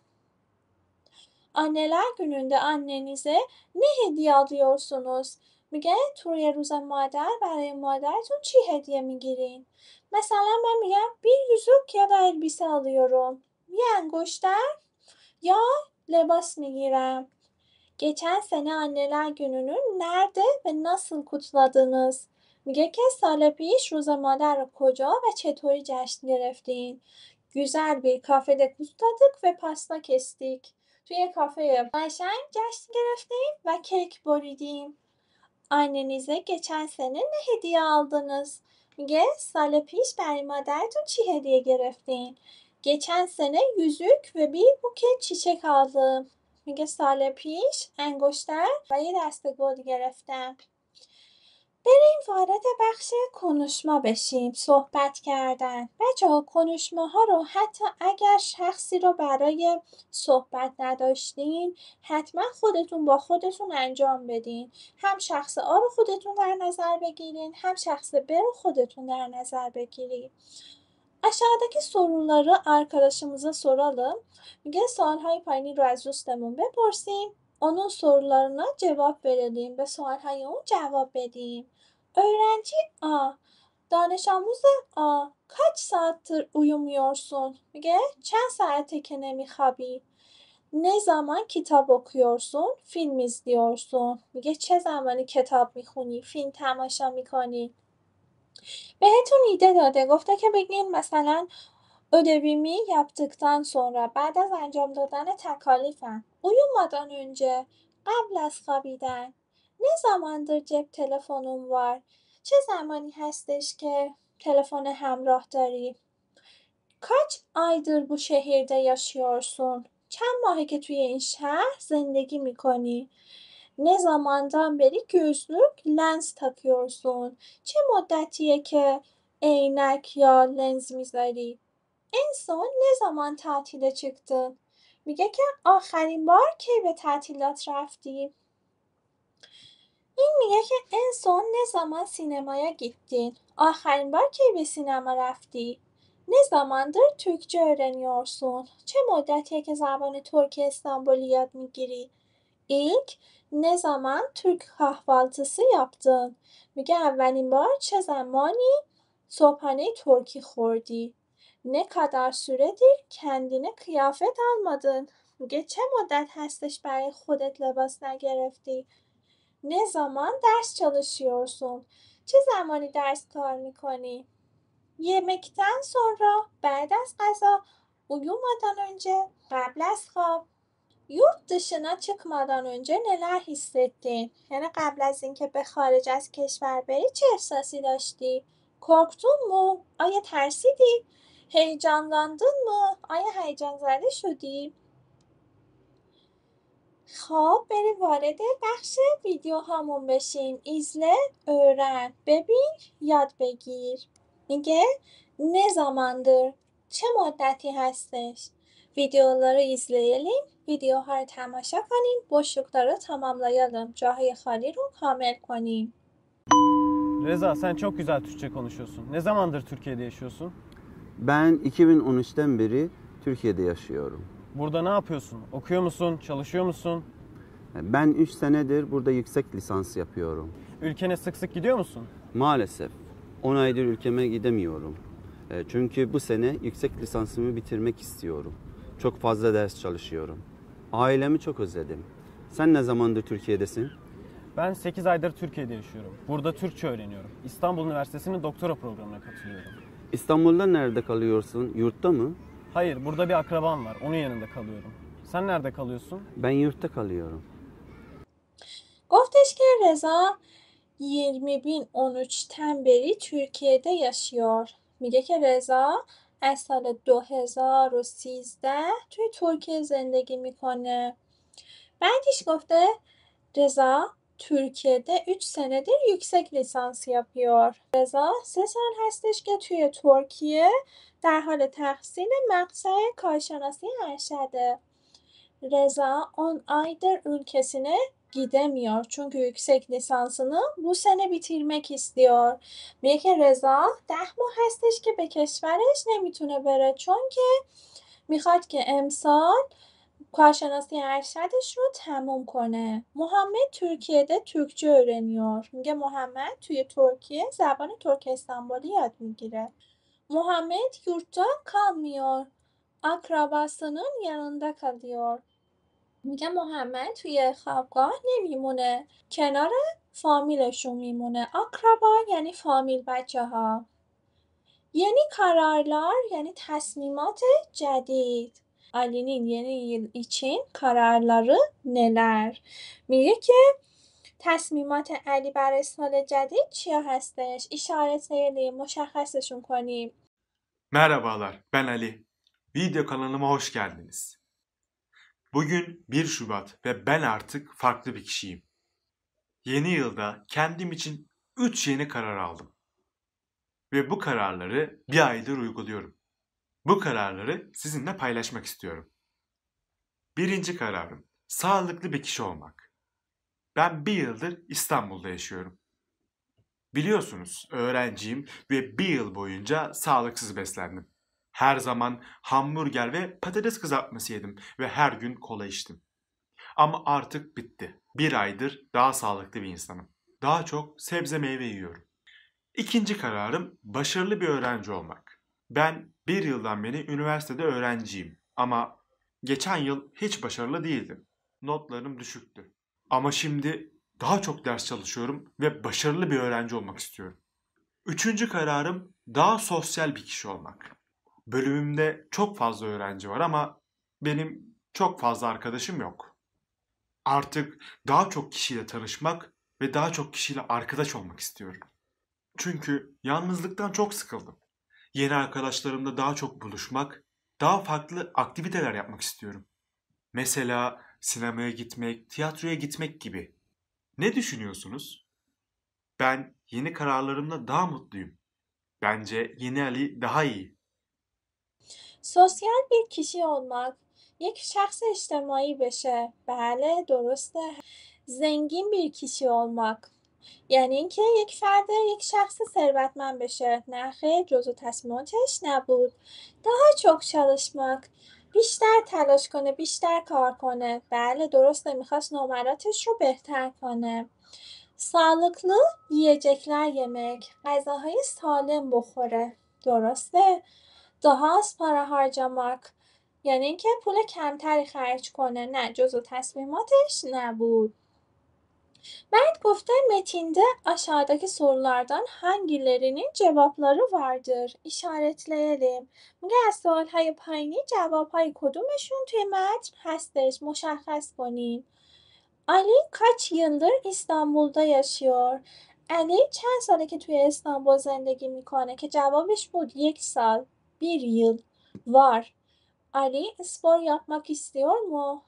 Anneler gününde annenize ne hediye alıyorsunuz? میگه توی روز مادر برای مادرتون چی هدیه میگیرین؟ مثلا من میگم bir yüzük ya da elbise alıyorum. یه انگشتر یا لباس میگیرم. Geçen sene anneler gününü nerede ve nasıl kutladınız? میگه که سال پیش روز مادر رو کجا و چطوری جشن گرفتین؟ güzel bir kafede kutladık ve pasta kestik. توی کافه قشنگ جشن گرفتیم و کیک بریدیم. Annenize geçen sene ne hediye aldınız? میگه سال پیش برای مادرتون چی هدیه گرفتین؟ geçen sene yüzük ve bir buket çiçek aldım. میگه سال پیش انگشتر و یه دسته گل گرفتم. بریم وارد بخش کنشما بشیم. صحبت کردن. بچه‌ها کنشماها رو حتی اگر شخصی رو برای صحبت نداشتین حتما خودتون با خودتون انجام بدین. هم شخص A رو خودتون در نظر بگیrin, hem şahs B رو خودتun در نظر بگیرید. Aşağıdaki soruları arkadaşımıza soralım. Müge sualهای پایینی رو از دوستمون بپرسیم. Onun sorularına cevap verelim ve sualهای اون cevap بدیم. Öğrenci A. دانش آموز A. Kaç saattir uyumuyorsun? میگه چند ساعته که نمیخوابی؟ Ne zaman kitap okuyorsun? Film izliyorsun. میگه چه زمانی کتاب میخونی؟ فیلم تماشا میکنی؟ بهتون ایده داده. گفته که بگین مثلا ödevimi yaptıktan sonra بعد از انجام دادن تکالیفم uyumadan önce قبل از خوابیدن ne zamandır cep telefonum var چه زمانی هستش که تلفن همراه داری kaç aydır bu şehirde yaşıyorsun چند ماهه که توی این شهر زندگی میکنی ne zamandan beri gözlük lens takıyorsun چه مدتیه که عینک یا لنز میذاری en son ne zaman tatile çıktın? میگه که آخرین بار کی به تعطیلات رفتی؟ این میگه که en son ne zaman sinemaya gittin? آخرین بار کی به سینما رفتی؟ Ne zamandır Türkçe öğreniyorsun? چه مدتیه که زبان ترکی استانبولی یاد میگیری؟ İlk ne zaman Türk kahvaltısı yaptın? میگه اولین بار چه زمانی صبحانه ترکی خوردی؟ Ne kadar süredir kendine kıyafet almadın? میگه چه مدت هستش برای خودت لباس نگرفتی؟ Ne zaman ders çalışıyorsun? چه زمانی درس کار میکنی؟ yemekten sonra بعد از غذا uyumadan önce قبل از خواب yurt dışına çıkmadan önce neler hissettin؟ یعنی قبل از اینکه به خارج از کشور بری چه احساسی داشتی؟ korktun mu؟ آیا ترسیدی؟ heyecanlandın mı؟ آیا هیجان زده شدی؟ خب بریم وارد بخش ویدیوهامون بشیم. izle, öğren, ببین، یاد بگیر. میگه ne zamandır چه مدتی هستش videoları izleyelim videoها رو تماشا کنیم boşlukları tamamlayalım جاهای خالی رو کامل کنیم Reza sen çok güzel Türkçe konuşuyorsun. Ne zamandır Türkiye'de yaşıyorsun? Ben 2013'ten beri Türkiye'de yaşıyorum. Burada ne yapıyorsun? Okuyor musun? Çalışıyor musun? Ben 3 senedir burada yüksek lisans yapıyorum. Ülkene sık sık gidiyor musun? Maalesef 10 aydır ülkeme gidemiyorum. Çünkü bu sene yüksek lisansımı bitirmek istiyorum. Çok fazla ders çalışıyorum. Ailemi çok özledim. Sen ne zamandır Türkiye'desin? Ben 8 aydır Türkiye'de yaşıyorum. Burada Türkçe öğreniyorum. İstanbul Üniversitesi'nin doktora programına katılıyorum. İstanbul'da nerede kalıyorsun? Yurtta mı? Hayır, burada bir akrabam var. Onun yanında kalıyorum. Sen nerede kalıyorsun? Ben yurtta kalıyorum. گفتش که رضا 2013'ten beri Türkiye'de yaşıyor. میگه که رضا از سال 2013 توی ترکیه زندگی میکنه. بعدش گفته Reza Türkiye'de 3 senedir yüksek lisans yapıyor. Reza 3 سال هستش که توی ترکیه در حال تحصیل مقطع کارشناسی ارشده. Reza 10 aydır ülkesine gidemiyor çünkü yüksek lisansını bu sene bitirmek istiyor. میگه که رضا 10 ماه هستش که به کشورش نمیتونه بره چون که میخواد که امسال کارشناسی ارشدش رو تموم کنه. محمد ترکیه'de Türkçe öğreniyor. میگه محمد توی ترکیه زبان ترک استانبولی یاد میگیره. Muhammed yurtta kalmıyor. Akrabasının yanında kalıyor. میگه محمد توی خوابگاه نمیمونه. کنار فامیلشون میمونه. Akraba یعنی فامیل بچه‌ها. Yeni kararlar yani تصمیمات جدید. Ali'nin yeni yıl için kararları neler? میگه که تصمیمات علی برای سال جدید چیا هستش؟ işaretleyelim, مشخصشون کنیم. Merhabalar, ben Ali. Video kanalıma hoş geldiniz. Bugün 1 Şubat ve ben artık farklı bir kişiyim. Yeni yılda kendim için 3 yeni karar aldım. Ve bu kararları bir aydır uyguluyorum. Bu kararları sizinle paylaşmak istiyorum. Birinci kararım, sağlıklı bir kişi olmak. Ben 1 yıldır İstanbul'da yaşıyorum. Biliyorsunuz öğrenciyim ve 1 yıl boyunca sağlıksız beslendim. Her zaman hamburger ve patates kızartması yedim ve her gün kola içtim. Ama artık bitti. 1 aydır daha sağlıklı bir insanım. Daha çok sebze meyve yiyorum. İkinci kararım başarılı bir öğrenci olmak. Ben 1 yıldan beri üniversitede öğrenciyim ama geçen yıl hiç başarılı değildim. Notlarım düşüktü. Ama şimdi daha çok ders çalışıyorum ve başarılı bir öğrenci olmak istiyorum. Üçüncü kararım daha sosyal bir kişi olmak. Bölümümde çok fazla öğrenci var ama benim çok fazla arkadaşım yok. Artık daha çok kişiyle tanışmak ve daha çok kişiyle arkadaş olmak istiyorum. Çünkü yalnızlıktan çok sıkıldım. Yeni arkadaşlarımla daha çok buluşmak, daha farklı aktiviteler yapmak istiyorum. Mesela sinemaya gitmek, tiyatroya gitmek gibi. Ne düşünüyorsunuz? Ben yeni kararlarımla daha mutluyum. Bence yeni Ali daha iyi. Sosyal bir kişi olmak, یک شخص اجتماعی بشه. بله درسته. زنگین bir kişi olmak. یعنی اینکه یک فرد یک شخص ثروتمند بشه. نه خیر جزو تصمیماتش نبود. daha çok çalışmak. بیشتر تلاش کنه، بیشتر کار کنه. بله درسته میخواست نمراتش رو بهتر کنه. sağlıklı yiyecekler yemek. غذاهای سالم بخوره. درسته. daha az para harcamak. یعنی اینکه پول کمتری خرج کنه. نه جزو تصمیماتش نبود. Mert گفته metinde aşağıdaki sorulardan hangilerinin cevapları vardır? işaretleyelim. میگه از سوالهای پایینی جوابهای کدومشون توی متن هستش؟ مشخص کنین. Ali kaç yıldır İstanbul'da yaşıyor? Ali چند ساله که توی استانبول زندگی میکنه که جوابش بود 1 سال 1 yıl var. Ali spor yapmak istiyor mu?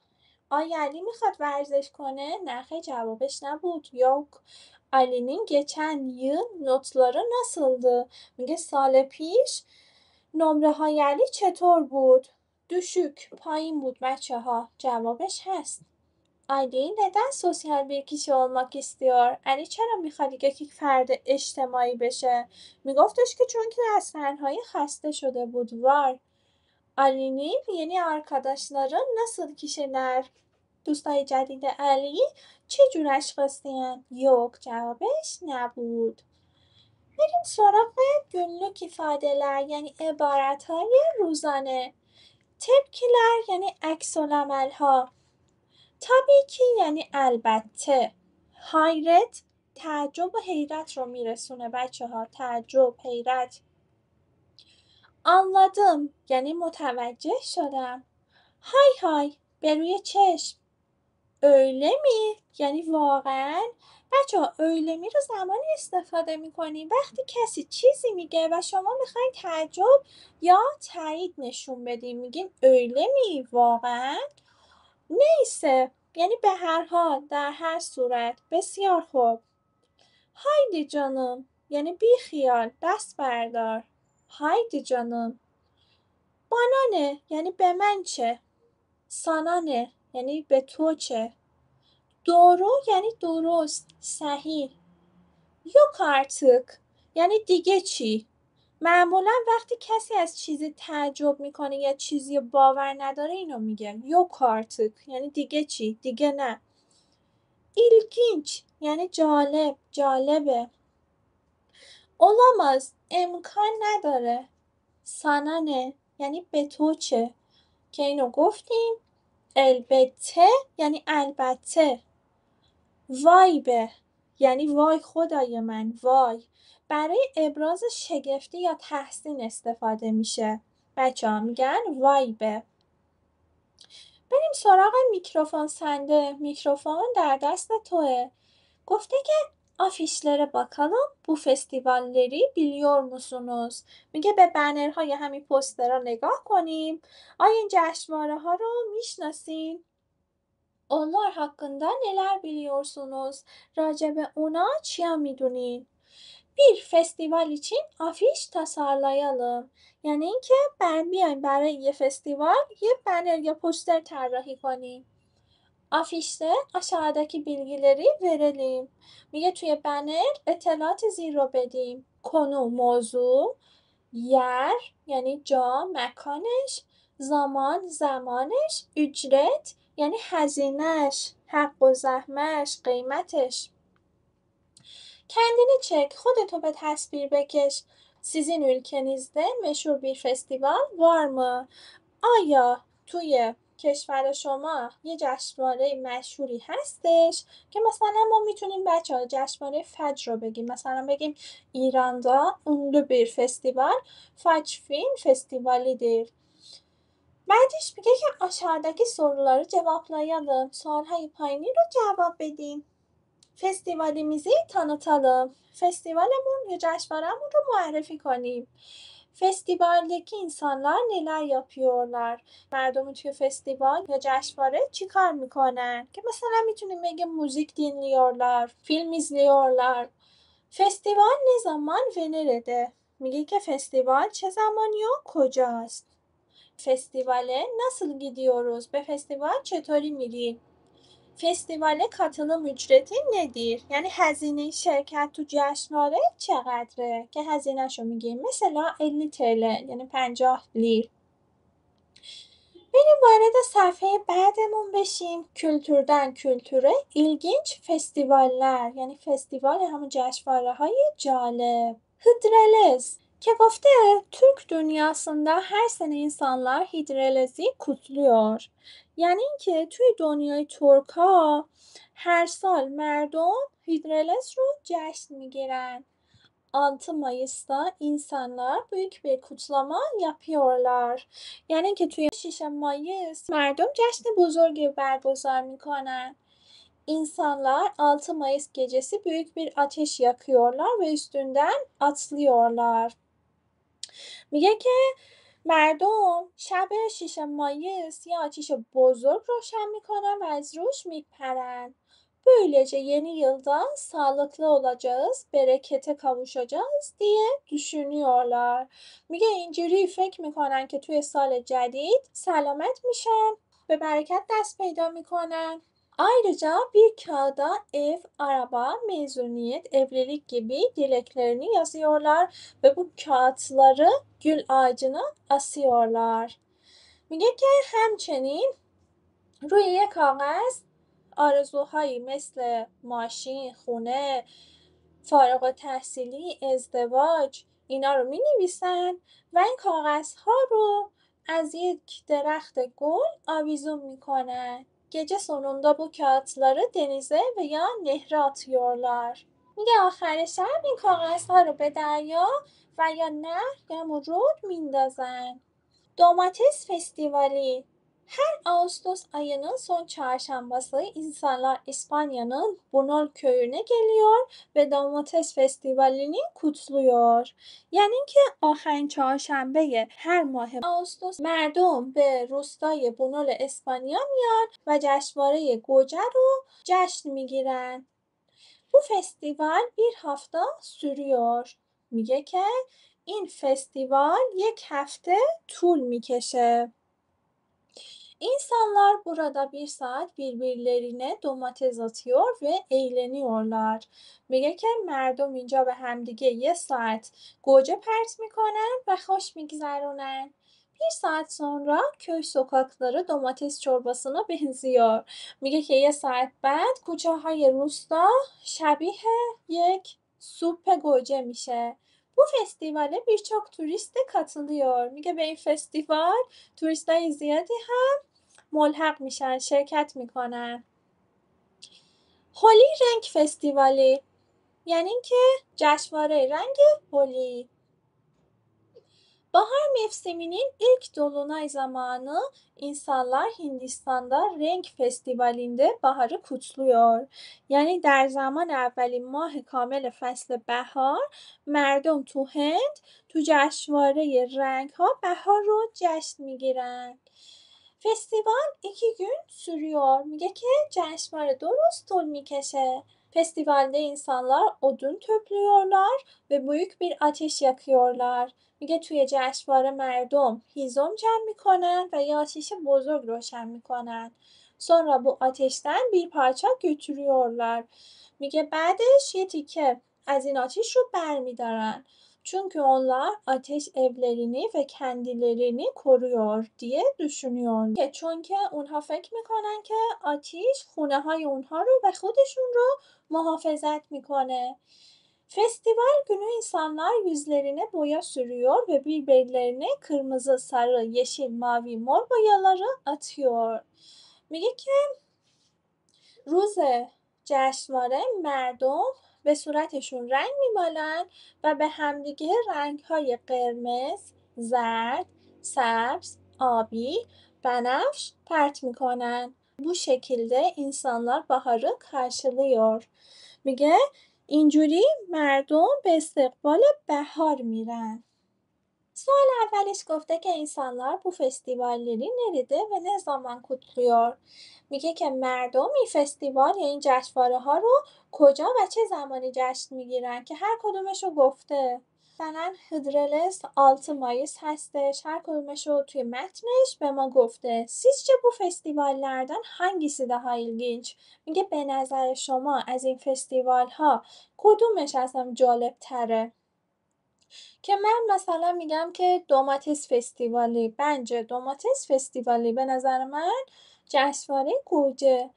آیا علی میخواد ورزش کنه؟ نه خیر جوابش نبود. yok. Ali'nin geçen yıl notları nasıldı? میگه سال پیش نمره های علی چطور بود؟ düşük. پایین بود بچه ها. جوابش هست. علی neden sosyal bir kişi olmak istiyor؟ علی چرا میخواد یک فرد اجتماعی بشه؟ میگفتش که چون که از تنهایی خسته شده بود. var. Ali'nin yeni arkadaşları nasıl kişiler؟ دوستای جدید علی چه جور اشخاصی‌اند؟ yok. جوابش نبود. بریم سراغ günlük ifadeler یعنی عبارت‌های روزانه. tepkiler یعنی عکس‌العمل‌ها. tabii ki یعنی البته. hayret تعجب و حیرت رو میرسونه بچه ها. تعجب، حیرت. anladım یعنی متوجه شدم. های های به روی چشم. öyle mi؟ یعنی واقعا؟ بچه ها öyle می رو زمانی استفاده میکنیم وقتی کسی چیزی میگه و شما میخواین تعجب یا تایید نشون بدیم. میگیم öyle mi؟ واقعا؟ neyse یعنی به هر حال، در هر صورت. بسیار خوب. هایدی جانم یعنی بی خیال، دست بردار. هایدی جانم. بانانه یعنی به من چه. سانانه یعنی به تو چه. دورو یعنی درست، صحیح. yok artık یعنی دیگه چی؟ معمولا وقتی کسی از چیزی تعجب میکنه یا چیزی باور نداره اینو میگن yok artık یعنی دیگه چی؟ دیگه نه. ilginç یعنی جالب، جالبه. olamaz امکان نداره. sana ne یعنی به تو چه، که اینو گفتیم. البته یعنی البته. وای به یعنی وای خدای من، وای. برای ابراز شگفتی یا تحسین استفاده میشه. بچه‌ها میگن vay be. بریم سراغ میکروفون سنده. میکروفون در دست توه. گفته که afişlere bakalım bu festivalleri biliyor musunuz؟ میگه به بنرهای همین پوسترها نگاه کنیم. آیا این جشنواره ها رو میشناسین؟ onlar hakkında neler biliyorsunuz؟ راجع به اونا چیا میدونین؟ bir festival için afiş tasarlayalım. یعنی اینکه بیایم برای یه فستیوال یه بنر یا پوستر طراحی کنیم. afişte aşağıdaki bilgileri verelim. میگه توی بنر اطلاعات زیر رو بدیم. konu موضوع، yer یعنی جا مکانش، زمان زمانش، ücret یعنی هزینهش، حق و زحمش قیمتش. kendini çek خودتو به تصویر بکش. sizin ülkenizde meşhur bir festival var mı؟ آیا توی کشور شما یه جشنواره مشهوری هستش که مثلا ما میتونیم بچه‌ها جشنواره فجر رو بگیم. مثلا بگیم ایران'da ünlü bir festival Fac Film Festivali'dir. بعدش میگه که aşağıdaki soruları cevaplayalım. سوالهای پایینی رو جواب بدیم. festivalimizi tanıtalım. Festivalمون یا جشنواره‌مون رو معرفی کنیم. festivaldeki insanlar neler yapıyorlar؟ مردم توی فستیوال یا جشنواره چی کار میکنن؟ که مثلا میتونیم بگیم موزیک dinliyorlar، فیلم izliyorlar. festival ne zaman ve nerede؟ میگه که festival چه زمانی و کجاست؟ festivale nasıl gidiyoruz؟ به festival چطوری میریم؟ festivale katılım ücreti nedir؟ یعنی هزینه شرکت تو جشنواره چقدره؟ که هزینهشو میگیم. مثلا 50 TL یعنی 50 لیر. بریم وارد صفحه بعدمون بشیم. kültürden kültüre ilginç festivaller یعنی فستیوال همون جشنواره های جالب. hıdrellez که گفته Türk dünyasında her sene insanlar hidrellez'i kutluyor. یعنی اینکه توی دنیای ترک‌ها هر سال مردم هیدرلس رو جشن میگیرن. 6 Mayıs'ta insanlar büyük bir kutlama yapıyorlar. یعنی که توی 6 Mayıs مردم جشن بزرگی برگزار میکنن. İnsanlar 6 Mayıs gecesi büyük bir ateş yakıyorlar ve üstünden atlıyorlar. میگه که مردم شب 6 مایس یه آتیش بزرگ روشن میکنن و از روش میپرن. Böylece yeni yılda sağlıklı olacağız, berekete kavuşacağız diye düşünüyorlar. میگه اینجوری فکر میکنن که توی سال جدید سلامت میشن، به برکت دست پیدا میکنن. Ayrıca bir kağıda ev, araba, mezuniyet, evlilik gibi dileklerini yazıyorlar ve bu kağıtları gül ağacına asıyorlar. میگه که همچنین روی یک کاغذ آرزوهایی مثل ماشین، خونه، فارغ التحصیلی، ازدواج اینا رو می نویسن و این کاغذها رو از یک درخت گل آویزون میکنن. Gece sonunda bu kağıtları denize veya nehre atıyorlar. میگه آخر شب این کاغذها رو به دریا و یا نهر یا رود میندازن. domates festivali Ağustos ayının son çarşambası insanlar İspanya'nın Bunol köyüne geliyor ve domates festivalini kutluyor. یعنی که آخرین چهارشنبه هر ماه آگوست مردم به روستای بونول اسپانیا میان و جشنواره گوجه رو جشن میگیرن. Bu festival bir hafta sürüyor. میگه که این festival یک هفته طول میکشه. İnsanlar burada bir saat birbirlerine domates atıyor ve eğleniyorlar. میگه که مردم اینجا به همدیگه یه ساعت گوجه پرت میکنن و خوش میگذرونن. Bir saat sonra köy sokakları domates çorbasına benziyor. میگه که یه saat بعد کوچه های روستا شبیه یک سوپ گوجه میشه. Bu festivale birçok turist de katılıyor. میگه به این festival turistای زیادی ملحق میشن، شرکت میکنن. هولی رنگ فستیوالی یعنی که جشنواره رنگ هولی. Bahar mevsiminin ilk dolunay zamanı insanlar Hindistan'da renk festivalinde baharı kutluyor. یعنی در زمان اولین ماه کامل فصل بهار مردم تو هند تو جشنواره رنگ ها بهار رو جشن میگیرن. Festival 2 gün sürüyor. میگه که جشنواره 2 روز طول میکشه. Festivalde insanlar odun topluyorlar ve büyük bir ateş yakıyorlar. میگه توی جشنواره مردم هیزم جمع میکنن و یه آتیش بزرگ روشن میکنن. sonra bu ateşten bir parça götürüyorlar. میگه بعدش یه تیکه از این آتیش رو برمیدارن. Çünkü onlar ateş evlerini ve kendilerini koruyor diye düşünüyor. Çünkü اونها فکر میکنن که آتیش خونه های اونها رو و خودشون رو محافظت میکنه. Festival günü insanlar yüzlerine boya sürüyor ve birbirlerine kırmızı, sarı, yeşil, mavi, mor boyaları atıyor. میگه که روز جشنواره مردم به صورتشون رنگ میمالن و به همدیگه رنگ‌های قرمز، زرد، سبز، آبی، بنفش پرت میکنن. Bu şekilde insanlar baharı karşılıyor. میگه اینجوری مردم به استقبال بهار میرن. سوال اولش گفته که insanlar bu festivalleri nerede ve ne zaman kutluyor؟ میگه که مردم این فستیوال یا این جشنواره ها رو کجا و چه زمانی جشن میگیرن که هر kdumش رو گفته. مثلا هیدرلس 6 Mayıs hastش. Her kdumش رو توی متنش به ما گفته. Sizce bu festivallerden hangisi daha ilginç؟ میگه به نظر شما از این فستیوال ها کدومش اصلا جالب تره؟ که من مثلا میگم که domates festivali. Bence domates festivali به نظر من جشنواره گوجه.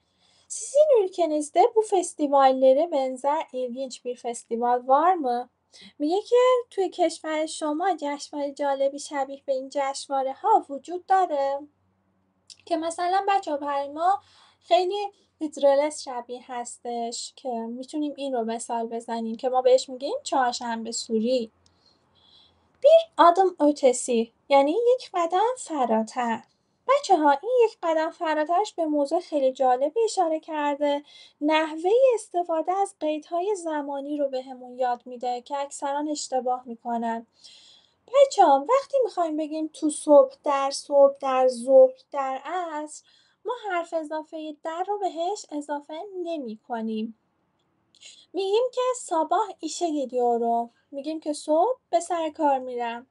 Sizin ülkenizde bu festivallere benzer ilginç bir festival var mı؟ میگه که توی کشور شما جشنواره جالبی شبیه به این جشنواره ها وجود داره؟ که مثلا بچه برای ما خیلی هیدرلس شبیه هستش که میتونیم این رو مثال بزنیم که ما بهش میگیم چهارشنبه سوری. adım ötesi یعنی یک قدم فراتر. بچه ها این یک قدم فراترش به موضوع خیلی جالبی اشاره کرده. نحوه استفاده از قیدهای زمانی رو بهمون یاد میده که اکثرا اشتباه میکنن. بچه ها وقتی میخوایم بگیم تو صبح، در ظهر، در عصر ما حرف اضافه در رو بهش اضافه نمی کنیم. میگیم که sabah işe gidiyorum. میگیم که صبح به سر کار میرم.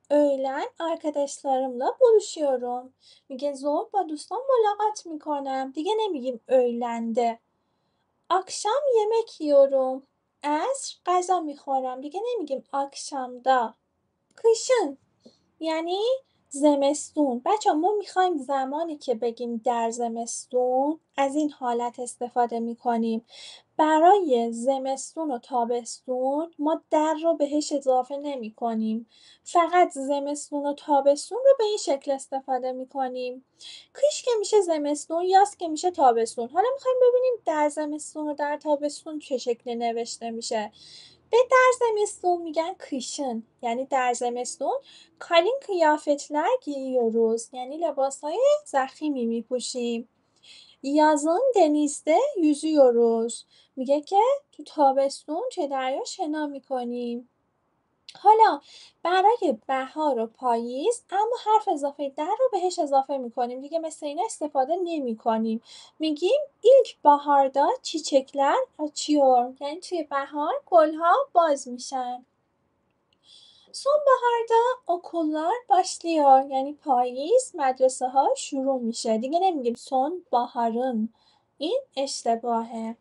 öğlen arkadaşlarımla buluşuyorum. میگه ظهر با دوستان ملاقات میکنم. دیگه نمیگیم öğlende. akşam yemek yiyorum. عصر غذا میخورم. دیگه نمیگیم akşamda. kışın یعنی زمستون. بچه ما میخوایم زمانی که بگیم در زمستون از این حالت استفاده میکنیم. برای زمستون و تابستون ما در رو بهش اضافه نمی کنیم. فقط زمستون و تابستون رو به این شکل استفاده می کنیم. کش که میشه زمستون، یاس که میشه تابستون. حالا میخوایم ببینیم در زمستون و در تابستون چه شکلی نوشته میشه. Ve در زمستون میگن kışın. یعنی در زمستون kalın kıyafetler giyiyoruz. یعنی لباسهای ضخیمی میپوشیم. yazın denizde yüzüyoruz. میگه که تو تابستون توی دریا شنا میکنیم. حالا برای بهار و پاییز اما حرف اضافه در رو بهش اضافه میکنیم. دیگه مثل اینا استفاده نمی کنیم. میگیم ilk baharda çiçekler açıyor. یعنی توی بهار گلها باز میشن. sonbaharda okullar başlıyor. یعنی پاییز مدرسه ها شروع میشه. دیگه نمیگیم sonbaharın. این اشتباهه.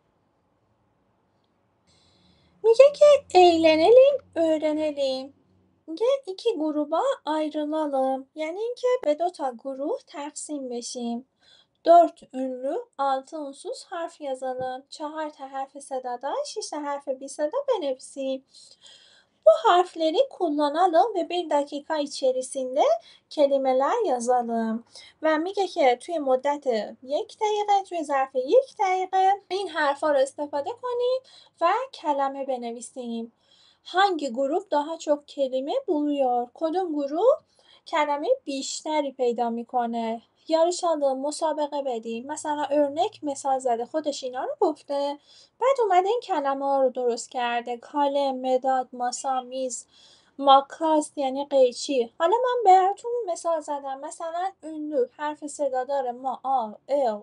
میگه که eğlenelim, öğrenelim. میگه iki gruba ayrılalım. یعنی اینکه به 2 تا گروه تقسیم بشیم. 4 ünlü, 6 unsuz harf yazalım. 4 ta harf صدادار, 6 ta harf bی صدا بنویسیم. Bu harfleri kullanalım ve 1 dakika içerisinde kelimeler yazalım. و میگه که توی مدت 1 دقیقه، توی ظرف 1 دقیقه این حرفا رو استفاده کنیم و کلمه بنویسیم. hangi grup daha çok kelime buluyor? کدوم گروه کلمه بیشتری پیدا میکنه؟ yarışalım، مسابقه بدیم. مثلا örnek مثال زده، خودش اینا رو گفته، بعد اومده این کلمه ها رو درست کرده. کالم، مداد، ماسا، میز، ماکاس یعنی قیچی. حالا من براتون مثال زدم. مثلا ünlü حرف صدادار ما آ، ال،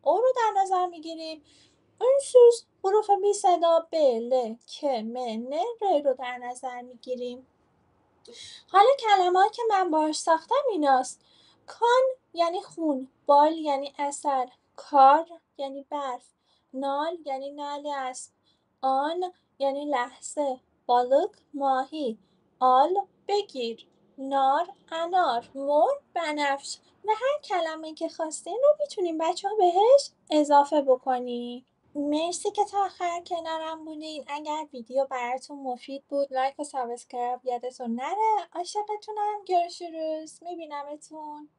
او رو در نظر میگیریم. ünsüz حروف بی صدا ب، ل، ک، م، ن، ر رو در نظر میگیریم. حالا کلمه‌ای که من باهاش ساختم ایناست. کان یعنی خون، بال یعنی عسل، کار یعنی برف، نال یعنی ناله است، آن یعنی لحظه، balık ماهی، آل بگیر، نار انار، مر بنفش. و هر کلمه‌ای که خواستین رو میتونیم بچه‌ها بهش اضافه بکنیم. مرسی که تا آخر کنارم بودین. اگر ویدیو براتون مفید بود لایک و سابسکرایب یادتون نره. عاشقتونم. görüşürüz. میبینمتون.